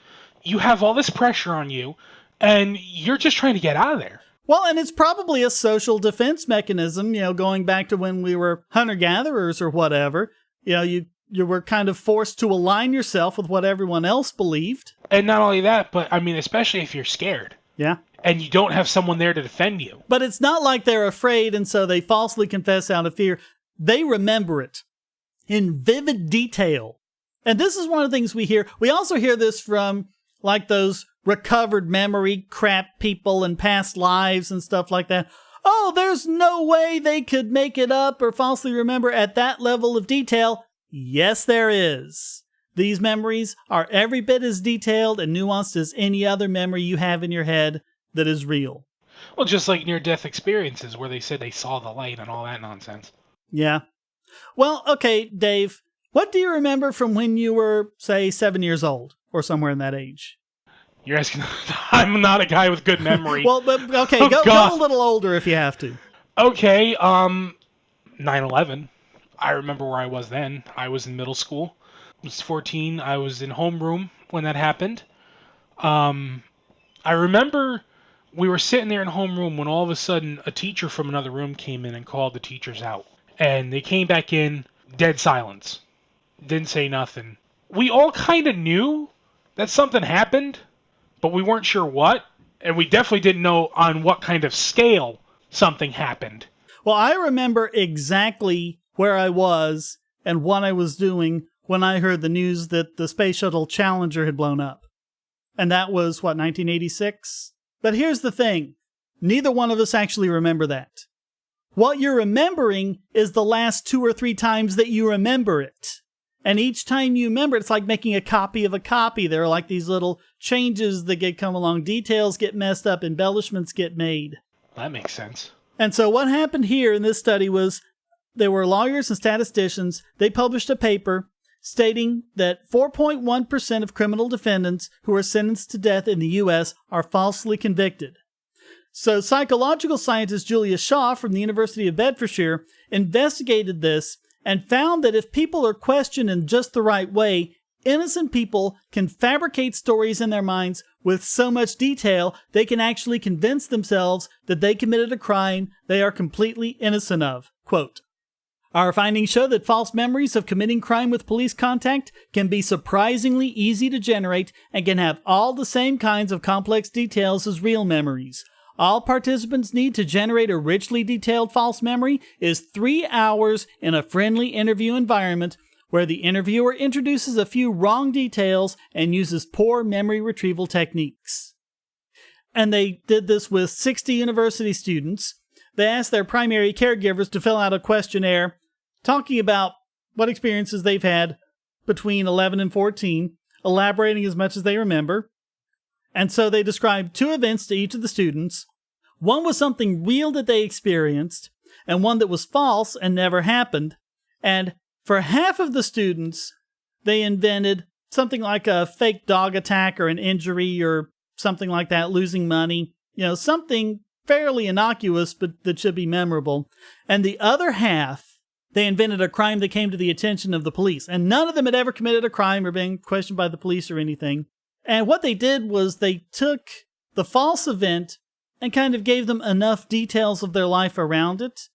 You have all this pressure on you, and you're just trying to get out of there. Well, and it's probably a social defense mechanism, going back to when we were hunter-gatherers or whatever. You were kind of forced to align yourself with what everyone else believed. And not only that, but I mean, especially if you're scared. Yeah. And you don't have someone there to defend you. But it's not like they're afraid and so they falsely confess out of fear. They remember it in vivid detail. And this is one of the things we hear. We also hear this from like those recovered memory crap people in past lives and stuff like that. Oh, there's no way they could make it up or falsely remember at that level of detail. Yes, there is. These memories are every bit as detailed and nuanced as any other memory you have in your head that is real. Well, just like near-death experiences where they said they saw the light and all that nonsense. Yeah. Well, okay, Dave, what do you remember from when you were, say, 7 years old or somewhere in that age? You're asking... I'm not a guy with good memory. Well, but okay, go a little older if you have to. Okay, 9/11. I remember where I was then. I was in middle school. I was 14. I was in homeroom when that happened. I remember we were sitting there in homeroom when all of a sudden a teacher from another room came in and called the teachers out. And they came back in, dead silence. Didn't say nothing. We all kind of knew that something happened, but we weren't sure what. And we definitely didn't know on what kind of scale something happened. Well, I remember exactly where I was and what I was doing when I heard the news that the Space Shuttle Challenger had blown up. And that was, 1986? But here's the thing. Neither one of us actually remember that. What you're remembering is the last 2 or 3 times that you remember it. And each time you remember, it's like making a copy of a copy. There are like these little changes that come along. Details get messed up. Embellishments get made. That makes sense. And so what happened here in this study was there were lawyers and statisticians. They published a paper stating that 4.1% of criminal defendants who are sentenced to death in the U.S. are falsely convicted. So psychological scientist Julia Shaw from the University of Bedfordshire investigated this and found that if people are questioned in just the right way, innocent people can fabricate stories in their minds with so much detail they can actually convince themselves that they committed a crime they are completely innocent of. Quote, our findings show that false memories of committing crime with police contact can be surprisingly easy to generate and can have all the same kinds of complex details as real memories. All participants need to generate a richly detailed false memory is 3 hours in a friendly interview environment where the interviewer introduces a few wrong details and uses poor memory retrieval techniques. And they did this with 60 university students. They asked their primary caregivers to fill out a questionnaire talking about what experiences they've had between 11 and 14, elaborating as much as they remember. And so they described 2 events to each of the students. One was something real that they experienced, and one that was false and never happened. And for half of the students, they invented something like a fake dog attack or an injury or something like that, losing money. Something fairly innocuous, but that should be memorable. And the other half, they invented a crime that came to the attention of the police. And none of them had ever committed a crime or been questioned by the police or anything. And what they did was they took the false event and kind of gave them enough details of their life around it.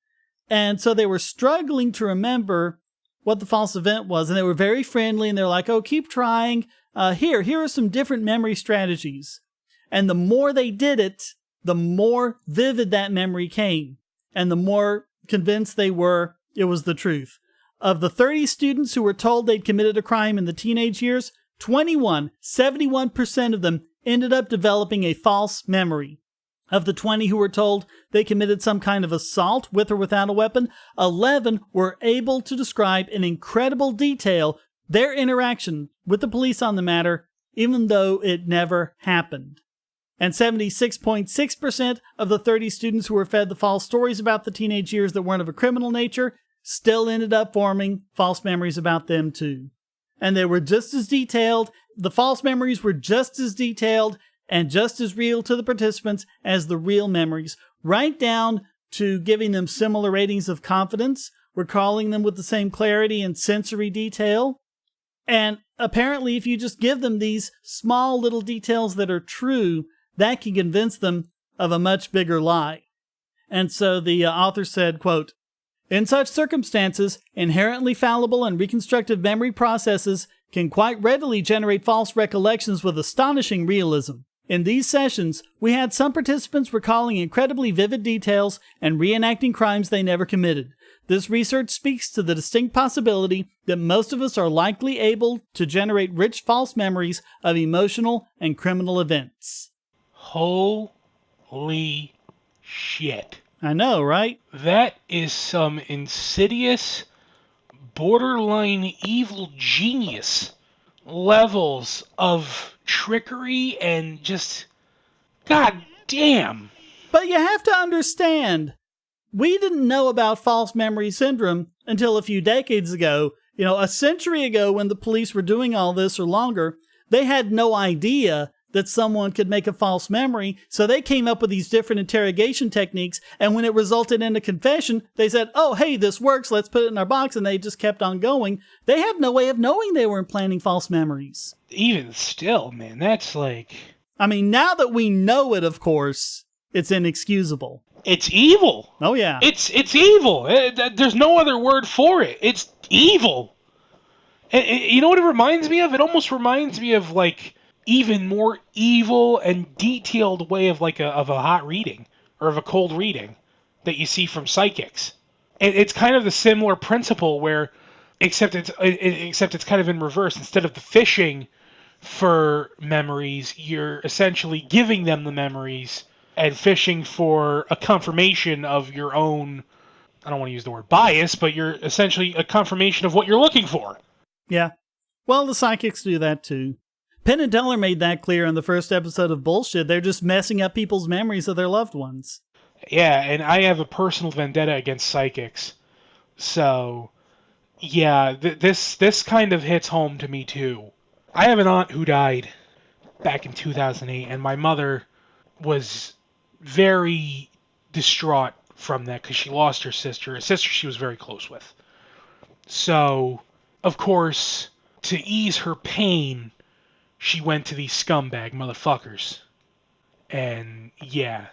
And so they were struggling to remember what the false event was. And they were very friendly and they're like, oh, keep trying. Here are some different memory strategies. And the more they did it, the more vivid that memory came. And the more convinced they were it was the truth. Of the 30 students who were told they'd committed a crime in the teenage years, 71% of them ended up developing a false memory. Of the 20 who were told they committed some kind of assault with or without a weapon, 11 were able to describe in incredible detail their interaction with the police on the matter, even though it never happened. And 76.6% of the 30 students who were fed the false stories about the teenage years that weren't of a criminal nature still ended up forming false memories about them too. And they were just as detailed, the false memories were just as detailed and just as real to the participants as the real memories, right down to giving them similar ratings of confidence, recalling them with the same clarity and sensory detail. And apparently, if you just give them these small little details that are true, that can convince them of a much bigger lie. And so the author said, quote, "In such circumstances, inherently fallible and reconstructive memory processes can quite readily generate false recollections with astonishing realism. In these sessions, we had some participants recalling incredibly vivid details and reenacting crimes they never committed. This research speaks to the distinct possibility that most of us are likely able to generate rich false memories of emotional and criminal events." Holy shit. I know, right? That is some insidious, borderline evil genius levels of trickery and just... God damn. But you have to understand, we didn't know about false memory syndrome until a few decades ago. You know, a century ago when the police were doing all this or longer, they had no idea that someone could make a false memory, so they came up with these different interrogation techniques, and when it resulted in a confession, they said, oh, hey, this works, let's put it in our box, and they just kept on going. They had no way of knowing they were implanting false memories. Even still, man, that's like... I mean, now that we know it, of course, it's inexcusable. It's evil. Oh, yeah. It's evil. There's no other word for it. It's evil. And you know what it reminds me of? It almost reminds me of, like, even more evil and detailed way of like of a hot reading or of a cold reading that you see from psychics. It's kind of the similar principle where, except it's kind of in reverse. Instead of the fishing for memories, you're essentially giving them the memories and fishing for a confirmation of your own, I don't want to use the word bias, but you're essentially a confirmation of what you're looking for. Yeah. Well, the psychics do that too. Penn and Teller made that clear in the first episode of Bullshit. They're just messing up people's memories of their loved ones. Yeah, and I have a personal vendetta against psychics. So, yeah, this kind of hits home to me too. I have an aunt who died back in 2008, and my mother was very distraught from that because she lost her sister, a sister she was very close with. So, of course, to ease her pain, she went to these scumbag motherfuckers. And yeah,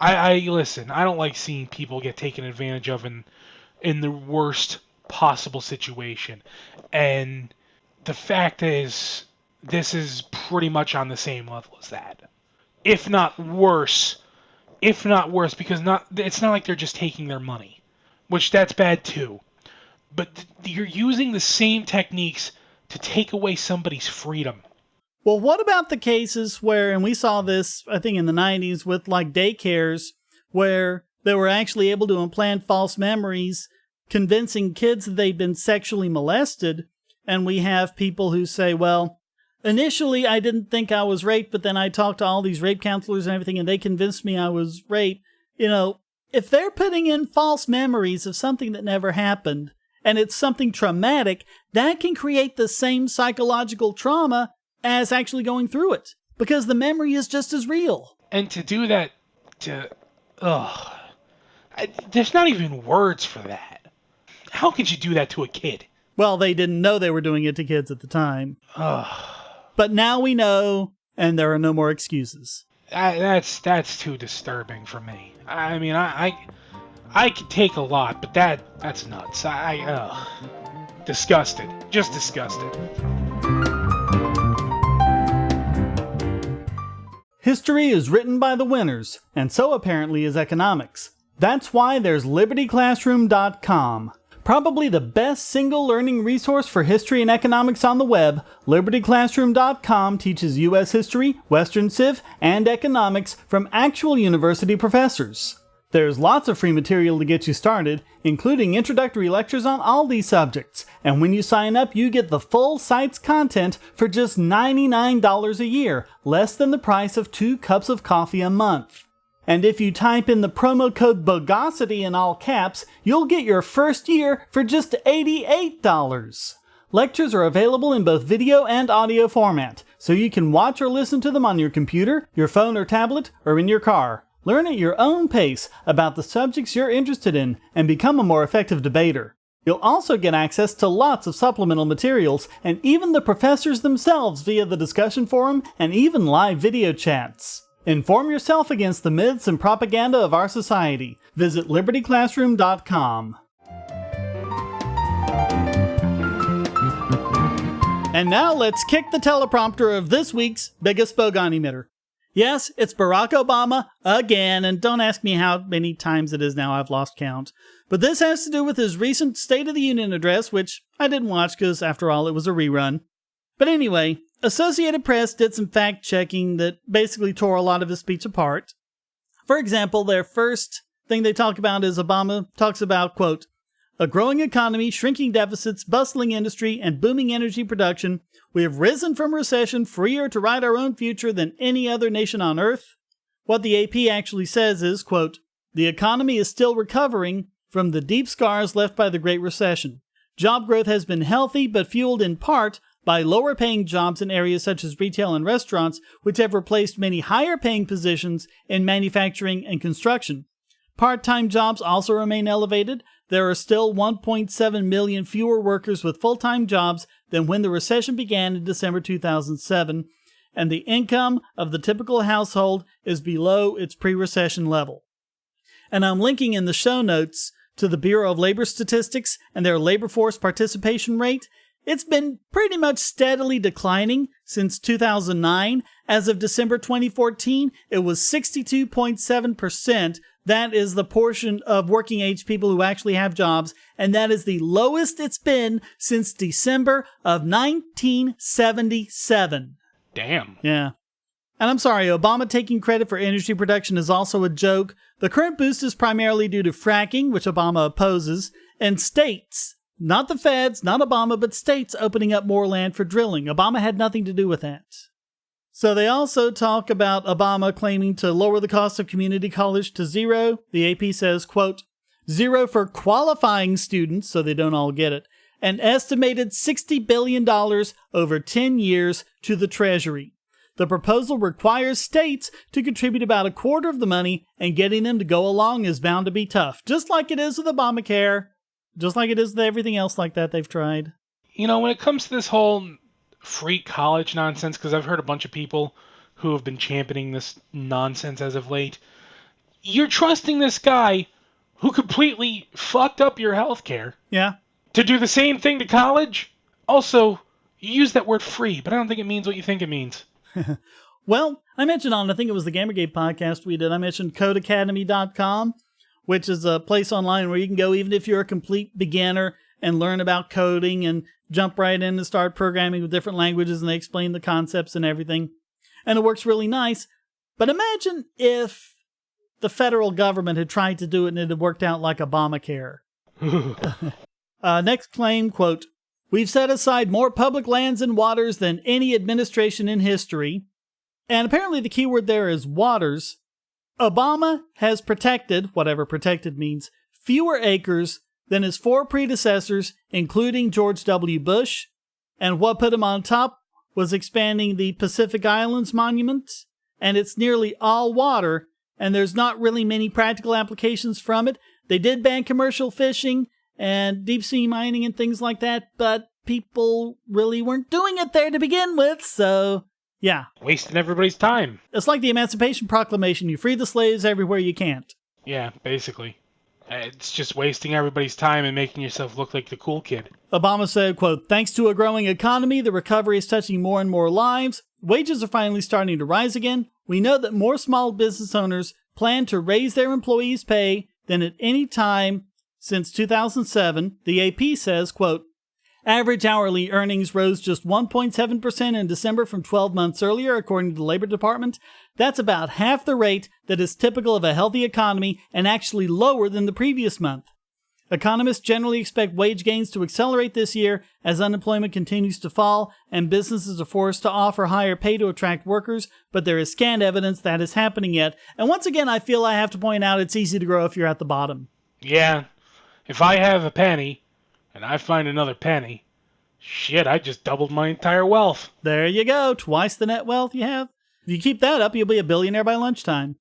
I listen, I don't like seeing people get taken advantage of in the worst possible situation. And the fact is, this is pretty much on the same level as that. If not worse, because it's not like they're just taking their money, which that's bad too. But you're using the same techniques to take away somebody's freedom. Well, what about the cases where, and we saw this, I think, in the 90s with like daycares, where they were actually able to implant false memories, convincing kids that they'd been sexually molested, and we have people who say, well, initially I didn't think I was raped, but then I talked to all these rape counselors and everything, and they convinced me I was raped. You know, if they're putting in false memories of something that never happened, and it's something traumatic, that can create the same psychological trauma as actually going through it, because the memory is just as real. And to do that, there's not even words for that. How could you do that to a kid? Well, they didn't know they were doing it to kids at the time. But now we know, and there are no more excuses. That's too disturbing for me. I mean, I could take a lot, but that's nuts. Disgusted. Just disgusted. History is written by the winners, and so apparently is economics. That's why there's LibertyClassroom.com. Probably the best single learning resource for history and economics on the web, LibertyClassroom.com teaches U.S. history, Western Civ, and economics from actual university professors. There's lots of free material to get you started, including introductory lectures on all these subjects, and when you sign up, you get the full site's content for just $99 a year, less than the price of 2 cups of coffee a month. And if you type in the promo code Bogosity in all caps, you'll get your first year for just $88. Lectures are available in both video and audio format, so you can watch or listen to them on your computer, your phone or tablet, or in your car. Learn at your own pace about the subjects you're interested in and become a more effective debater. You'll also get access to lots of supplemental materials and even the professors themselves via the discussion forum and even live video chats. Inform yourself against the myths and propaganda of our society. Visit libertyclassroom.com. And now let's kick the teleprompter of this week's biggest Bogon emitter. Yes, it's Barack Obama again, and don't ask me how many times it is now, I've lost count. But this has to do with his recent State of the Union address, which I didn't watch because, after all, it was a rerun. But anyway, Associated Press did some fact-checking that basically tore a lot of his speech apart. For example, their first thing they talk about is Obama talks about, quote, a growing economy, shrinking deficits, bustling industry, and booming energy production. We have risen from recession freer to write our own future than any other nation on earth. What the AP actually says is, quote, the economy is still recovering from the deep scars left by the Great Recession. Job growth has been healthy, but fueled in part by lower-paying jobs in areas such as retail and restaurants, which have replaced many higher-paying positions in manufacturing and construction. Part-time jobs also remain elevated. There are still 1.7 million fewer workers with full-time jobs than when the recession began in December 2007, and the income of the typical household is below its pre-recession level. And I'm linking in the show notes to the Bureau of Labor Statistics and their labor force participation rate. It's been pretty much steadily declining since 2009. As of December 2014, it was 62.7%. That is the portion of working age people who actually have jobs, and that is the lowest it's been since December of 1977. Damn. Yeah. And I'm sorry, Obama taking credit for energy production is also a joke. The current boost is primarily due to fracking, which Obama opposes, and states. Not the feds, not Obama, but states opening up more land for drilling. Obama had nothing to do with that. So they also talk about Obama claiming to lower the cost of community college to zero. The AP says, quote, zero for qualifying students, so they don't all get it, an estimated $60 billion over 10 years to the Treasury. The proposal requires states to contribute about a quarter of the money, and getting them to go along is bound to be tough, just like it is with Obamacare. Just like it is with everything else like that they've tried. You know, when it comes to this whole free college nonsense, because I've heard a bunch of people who have been championing this nonsense as of late, you're trusting this guy who completely fucked up your healthcare. Yeah. To do the same thing to college? Also, you use that word free, but I don't think it means what you think it means. Well, I mentioned I think it was the Gamergate podcast we did, I mentioned codeacademy.com. Which is a place online where you can go even if you're a complete beginner and learn about coding and jump right in and start programming with different languages, and they explain the concepts and everything. And it works really nice. But imagine if the federal government had tried to do it and it had worked out like Obamacare. Next claim, quote, we've set aside more public lands and waters than any administration in history. And apparently the keyword there is waters. Obama has protected, whatever protected means, fewer acres than his four predecessors, including George W. Bush. And what put him on top was expanding the Pacific Islands Monument. And it's nearly all water, and there's not really many practical applications from it. They did ban commercial fishing and deep sea mining and things like that, but people really weren't doing it there to begin with, so... yeah. Wasting everybody's time. It's like the Emancipation Proclamation. You free the slaves everywhere you can't. Yeah, basically. It's just wasting everybody's time and making yourself look like the cool kid. Obama said, quote, thanks to a growing economy, the recovery is touching more and more lives. Wages are finally starting to rise again. We know that more small business owners plan to raise their employees' pay than at any time since 2007. The AP says, quote, average hourly earnings rose just 1.7% in December from 12 months earlier, according to the Labor Department. That's about half the rate that is typical of a healthy economy and actually lower than the previous month. Economists generally expect wage gains to accelerate this year as unemployment continues to fall and businesses are forced to offer higher pay to attract workers, but there is scant evidence that is happening yet. And once again, I feel I have to point out it's easy to grow if you're at the bottom. Yeah. If I have a penny... and I find another penny, shit, I just doubled my entire wealth. There you go, twice the net wealth you have. If you keep that up, you'll be a billionaire by lunchtime.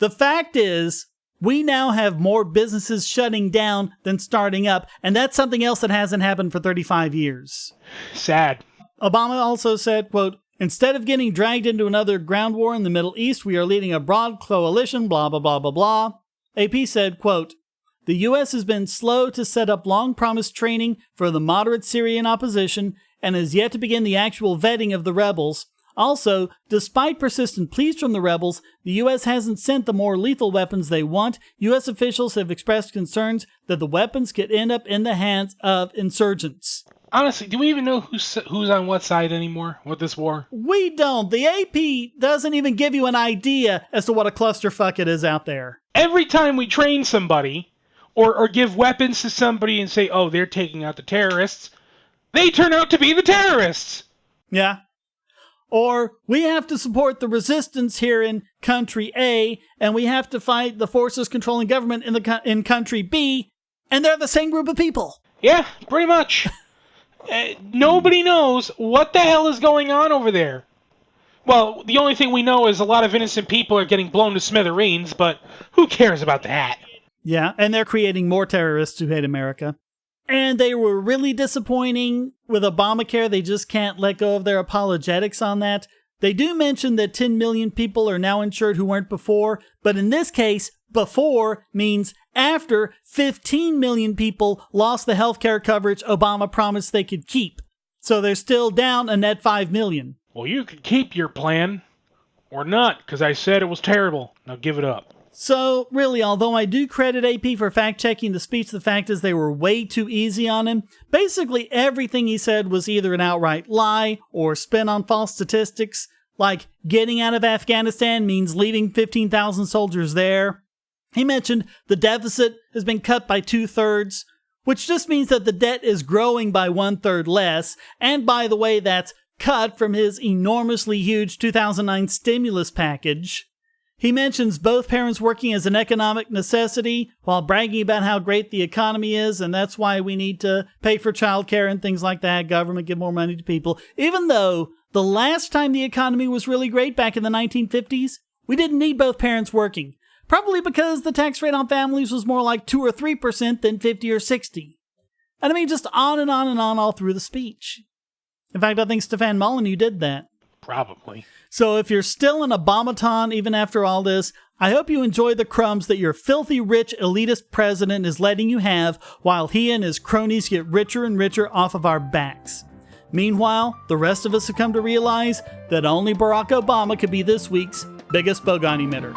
The fact is, we now have more businesses shutting down than starting up, and that's something else that hasn't happened for 35 years. Sad. Obama also said, quote, Instead of getting dragged into another ground war in the Middle East, we are leading a broad coalition, blah, blah, blah, blah, blah. AP said, quote, the U.S. has been slow to set up long-promised training for the moderate Syrian opposition and has yet to begin the actual vetting of the rebels. Also, despite persistent pleas from the rebels, the U.S. hasn't sent the more lethal weapons they want. U.S. officials have expressed concerns that the weapons could end up in the hands of insurgents. Honestly, do we even know who's on what side anymore with this war? We don't. The AP doesn't even give you an idea as to what a clusterfuck it is out there. Every time we train somebody or give weapons to somebody and say, oh, they're taking out the terrorists, they turn out to be the terrorists. Yeah. Or we have to support the resistance here in country A, and we have to fight the forces controlling government in country B, and they're the same group of people. Yeah, pretty much. Nobody knows what the hell is going on over there. Well, the only thing we know is a lot of innocent people are getting blown to smithereens, but who cares about that? Yeah, and they're creating more terrorists who hate America. And they were really disappointing with Obamacare. They just can't let go of their apologetics on that. They do mention that 10 million people are now insured who weren't before, but in this case, before means after 15 million people lost the healthcare coverage Obama promised they could keep. So they're still down a net 5 million. Well, you could keep your plan, or not, because I said it was terrible. Now give it up. So, really, although I do credit AP for fact-checking the speech, the fact is they were way too easy on him. Basically, everything he said was either an outright lie or spin on false statistics, like getting out of Afghanistan means leaving 15,000 soldiers there. He mentioned the deficit has been cut by 2/3, which just means that the debt is growing by 1/3 less, and by the way, that's cut from his enormously huge 2009 stimulus package. He mentions both parents working as an economic necessity while bragging about how great the economy is, and that's why we need to pay for childcare and things like that, government give more money to people. Even though the last time the economy was really great back in the 1950s, we didn't need both parents working. Probably because the tax rate on families was more like 2 or 3% than 50 or 60. And I mean, just on and on and on all through the speech. In fact, I think Stefan Molyneux did that. Probably. So if you're still an Obamaton even after all this, I hope you enjoy the crumbs that your filthy rich elitist president is letting you have while he and his cronies get richer and richer off of our backs. Meanwhile, the rest of us have come to realize that only Barack Obama could be this week's biggest Bogon emitter.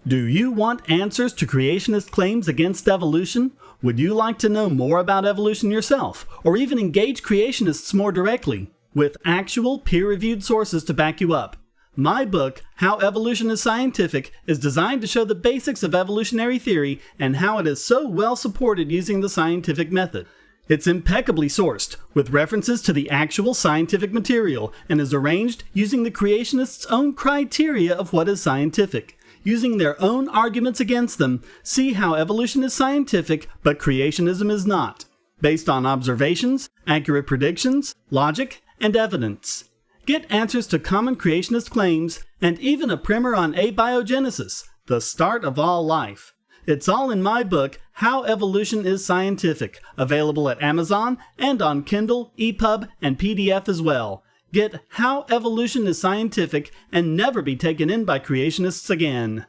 Do you want answers to creationist claims against evolution? Would you like to know more about evolution yourself, or even engage creationists more directly, with actual peer-reviewed sources to back you up? My book, How Evolution is Scientific, is designed to show the basics of evolutionary theory and how it is so well supported using the scientific method. It's impeccably sourced, with references to the actual scientific material, and is arranged using the creationists' own criteria of what is scientific. Using their own arguments against them, see how evolution is scientific, but creationism is not, based on observations, accurate predictions, logic, and evidence. Get answers to common creationist claims, and even a primer on abiogenesis, the start of all life. It's all in my book, How Evolution is Scientific, available at Amazon and on Kindle, EPUB, and PDF as well. Get How Evolution is Scientific and never be taken in by creationists again.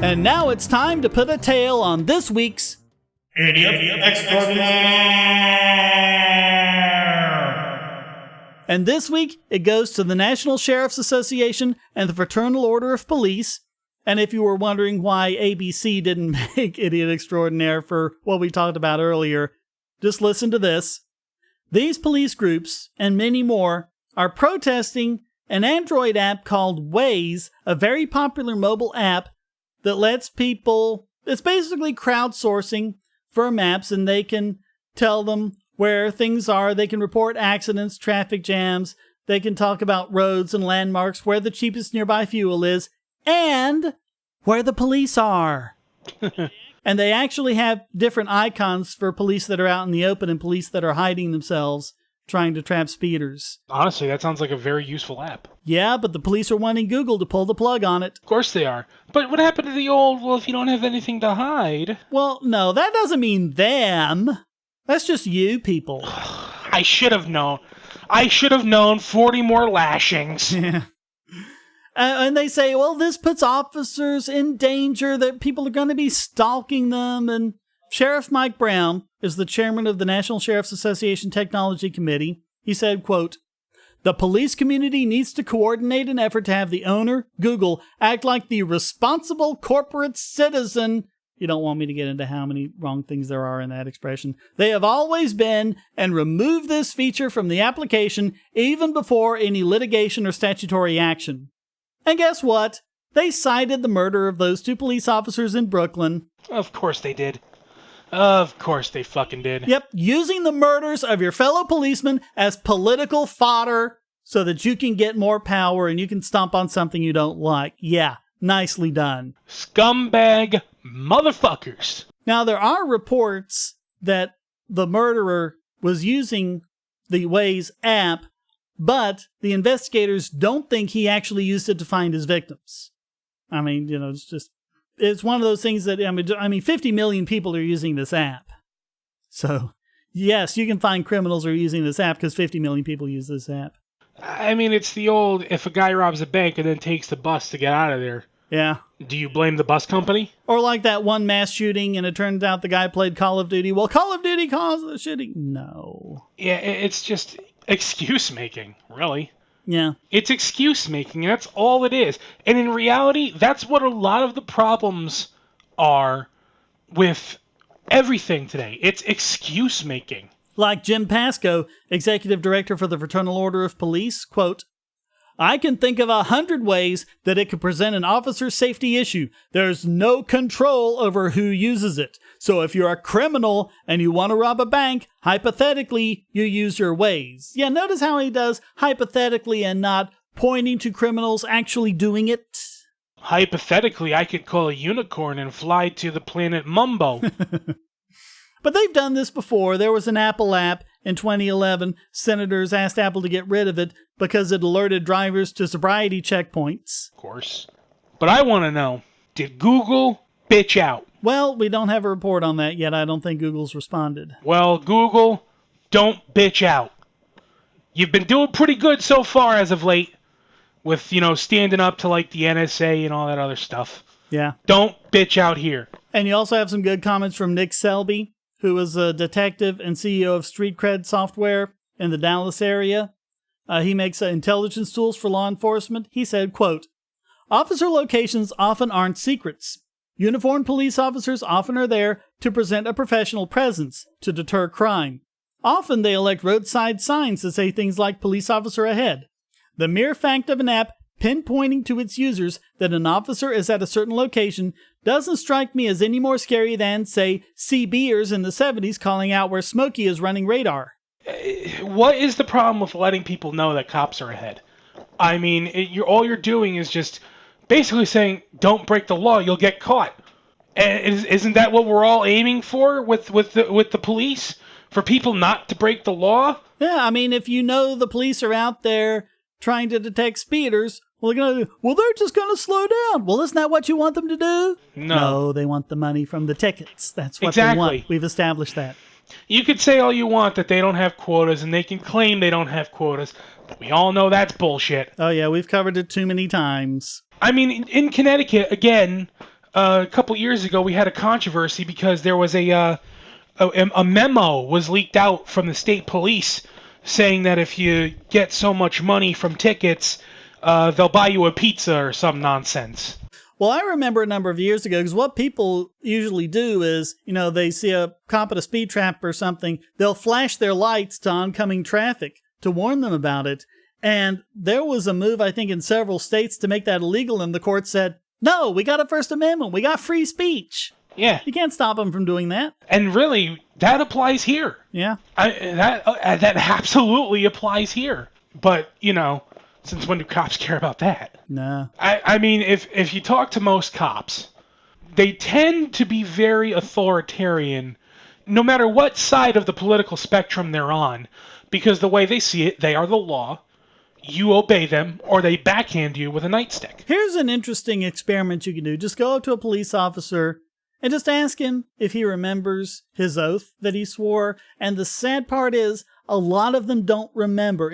And now it's time to put a tail on this week's Idiot Extraordinaire! And this week, it goes to the National Sheriff's Association and the Fraternal Order of Police. And if you were wondering why ABC didn't make Idiot Extraordinaire for what we talked about earlier, just listen to this. These police groups, and many more, are protesting an Android app called Waze, a very popular mobile app that lets people, it's basically crowdsourcing for maps, and they can tell them where things are. They can report accidents, traffic jams. They can talk about roads and landmarks, where the cheapest nearby fuel is, and where the police are. And they actually have different icons for police that are out in the open and police that are hiding themselves, trying to trap speeders. Honestly, that sounds like a very useful app. Yeah, but the police are wanting Google to pull the plug on it. Of course they are. But what happened to the old, well, if you don't have anything to hide? Well, no, that doesn't mean them. That's just you people. I should have known. I should have known 40 more lashings. Yeah. And they say, well, this puts officers in danger, that people are going to be stalking them. And Sheriff Mike Brown is the chairman of the National Sheriff's Association Technology Committee. He said, quote, "The police community needs to coordinate an effort to have the owner, Google, act like the responsible corporate citizen." You don't want me to get into how many wrong things there are in that expression. "They have always been, and remove this feature from the application even before any litigation or statutory action." And guess what? They cited the murder of those 2 police officers in Brooklyn. Of course they did. Of course they fucking did. Yep, using the murders of your fellow policemen as political fodder so that you can get more power and you can stomp on something you don't like. Yeah, nicely done. Scumbag motherfuckers. Now, there are reports that the murderer was using the Waze app, but the investigators don't think he actually used it to find his victims. I mean, it's one of those things that, I mean, 50 million people are using this app. So, yes, you can find criminals are using this app because 50 million people use this app. I mean, it's the old, if a guy robs a bank and then takes the bus to get out of there. Yeah. Do you blame the bus company? Or like that one mass shooting and it turns out the guy played Call of Duty. Well, Call of Duty caused the shooting. No. Yeah, it's just excuse making, really. Yeah. It's excuse making, and that's all it is. And in reality, that's what a lot of the problems are with everything today. It's excuse making. Like Jim Pascoe, executive director for the Fraternal Order of Police, quote, "I can think of 100 ways that it could present an officer's safety issue. There's no control over who uses it. So if you're a criminal and you want to rob a bank, hypothetically, you use your Waze." Yeah, notice how he does hypothetically and not pointing to criminals actually doing it. Hypothetically, I could call a unicorn and fly to the planet Mumbo. But they've done this before. There was an Apple app in 2011. Senators asked Apple to get rid of it because it alerted drivers to sobriety checkpoints. Of course. But I want to know, did Google bitch out? Well, we don't have a report on that yet. I don't think Google's responded. Well, Google, don't bitch out. You've been doing pretty good so far as of late with, standing up to like the NSA and all that other stuff. Yeah. Don't bitch out here. And you also have some good comments from Nick Selby, who is a detective and CEO of Street Cred Software in the Dallas area. He makes intelligence tools for law enforcement. He said, quote, "Officer locations often aren't secrets. Uniformed police officers often are there to present a professional presence to deter crime. Often they elect roadside signs that say things like police officer ahead. The mere fact of an app pinpointing to its users that an officer is at a certain location doesn't strike me as any more scary than, say, CBers in the 70s calling out where Smokey is running radar." What is the problem with letting people know that cops are ahead? I mean, all you're doing is just basically saying, don't break the law, you'll get caught. And isn't that what we're all aiming for with the police? For people not to break the law? Yeah, I mean, if you know the police are out there trying to detect speeders, they're just going to slow down. Well, isn't that what you want them to do? No, they want the money from the tickets. That's what they want. We've established that. You could say all you want that they don't have quotas, and they can claim they don't have quotas, but we all know that's bullshit. Oh, yeah, we've covered it too many times. I mean, in Connecticut, again, a couple years ago, we had a controversy because there was a memo was leaked out from the state police saying that if you get so much money from tickets, they'll buy you a pizza or some nonsense. Well, I remember a number of years ago, because what people usually do is, they see a cop at a speed trap or something, they'll flash their lights to oncoming traffic to warn them about it. And there was a move, I think, in several states to make that illegal, and the court said, no, we got a First Amendment, we got free speech. Yeah. You can't stop them from doing that. And really, that applies here. Yeah. That absolutely applies here. But, since when do cops care about that? No. I mean, if you talk to most cops, they tend to be very authoritarian, no matter what side of the political spectrum they're on, Because the way they see it, they are the law. You obey them, or they backhand you with a nightstick. Here's an interesting experiment you can do. Just go up to a police officer and just ask him if he remembers his oath that he swore. And the sad part is, a lot of them don't remember.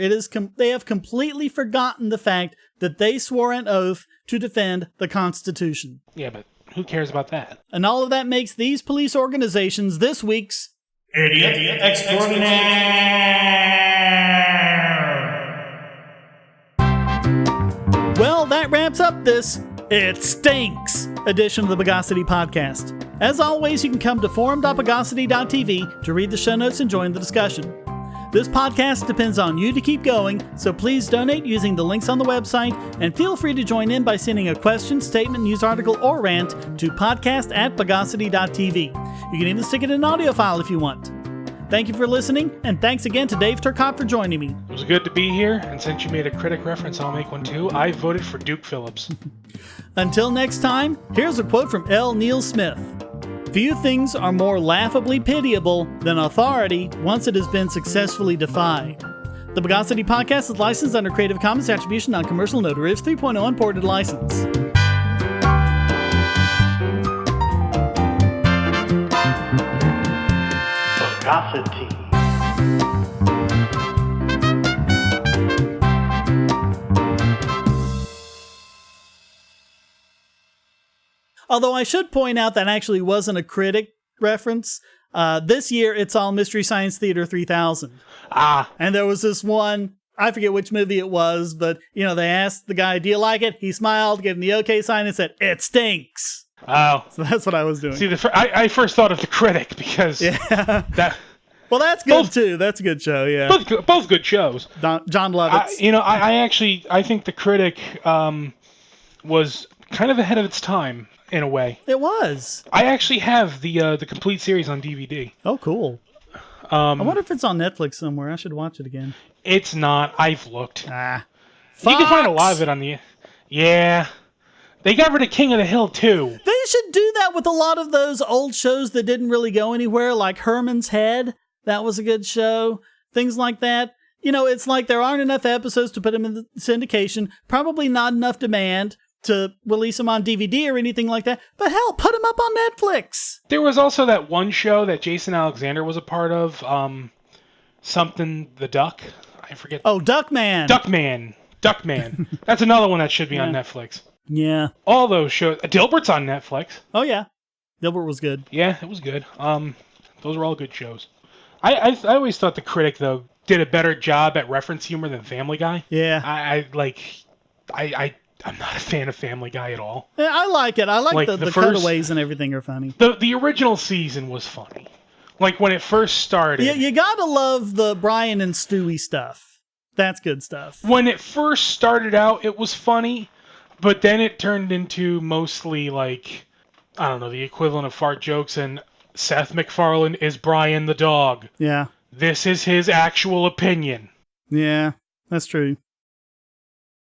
They have completely forgotten the fact that they swore an oath to defend the Constitution. Yeah, but who cares about that? And all of that makes these police organizations this week's Idiot Extraordinaire. Well, that wraps up this It Stinks edition of the Bogosity podcast. As always, you can come to forum.bogosity.tv to read the show notes and join the discussion. This podcast depends on you to keep going, so please donate using the links on the website, and feel free to join in by sending a question, statement, news article, or rant to podcast@bogosity.tv. You can even stick it in an audio file if you want. Thank you for listening, and thanks again to Dave Turcotte for joining me. It was good to be here, and since you made a critic reference, I'll make one too. I voted for Duke Phillips. Until next time, here's a quote from L. Neil Smith. Few things are more laughably pitiable than authority once it has been successfully defied. The Bogosity podcast is licensed under Creative Commons Attribution Non-Commercial No Derivatives 3.0 Unported License. Bogosity. Although I should point out that actually wasn't a critic reference. This year, it's all Mystery Science Theater 3000. And there was this one, I forget which movie it was, but, they asked the guy, do you like it? He smiled, gave him the okay sign, and said, it stinks. Oh. So that's what I was doing. See, I first thought of The Critic, because... Yeah. Well, that's good, too. That's a good show, yeah. Both good shows. John Lovitz. I think The Critic was kind of ahead of its time. In a way. It was. I actually have the complete series on DVD. Oh, cool. I wonder if it's on Netflix somewhere. I should watch it again. It's not. I've looked. Fox. You can find a lot of it on the... Yeah. They got rid of King of the Hill, too. They should do that with a lot of those old shows that didn't really go anywhere, like Herman's Head. That was a good show. Things like that. It's like there aren't enough episodes to put them in the syndication. Probably not enough demand to release them on DVD or anything like that. But hell, put them up on Netflix. There was also that one show that Jason Alexander was a part of, something the Duck. I forget. Oh, Duckman. Duckman. That's another one that should be on Netflix. Yeah. All those shows. Dilbert's on Netflix. Oh, yeah. Dilbert was good. Yeah, it was good. Those were all good shows. I always thought The Critic, though, did a better job at reference humor than Family Guy. Yeah. I'm not a fan of Family Guy at all. Yeah, I like it. I like the cutaways and everything are funny. The original season was funny. Like when it first started. Yeah, you gotta love the Brian and Stewie stuff. That's good stuff. When it first started out, it was funny, but then it turned into mostly like, I don't know, the equivalent of fart jokes and Seth MacFarlane is Brian the dog. Yeah. This is his actual opinion. Yeah, that's true.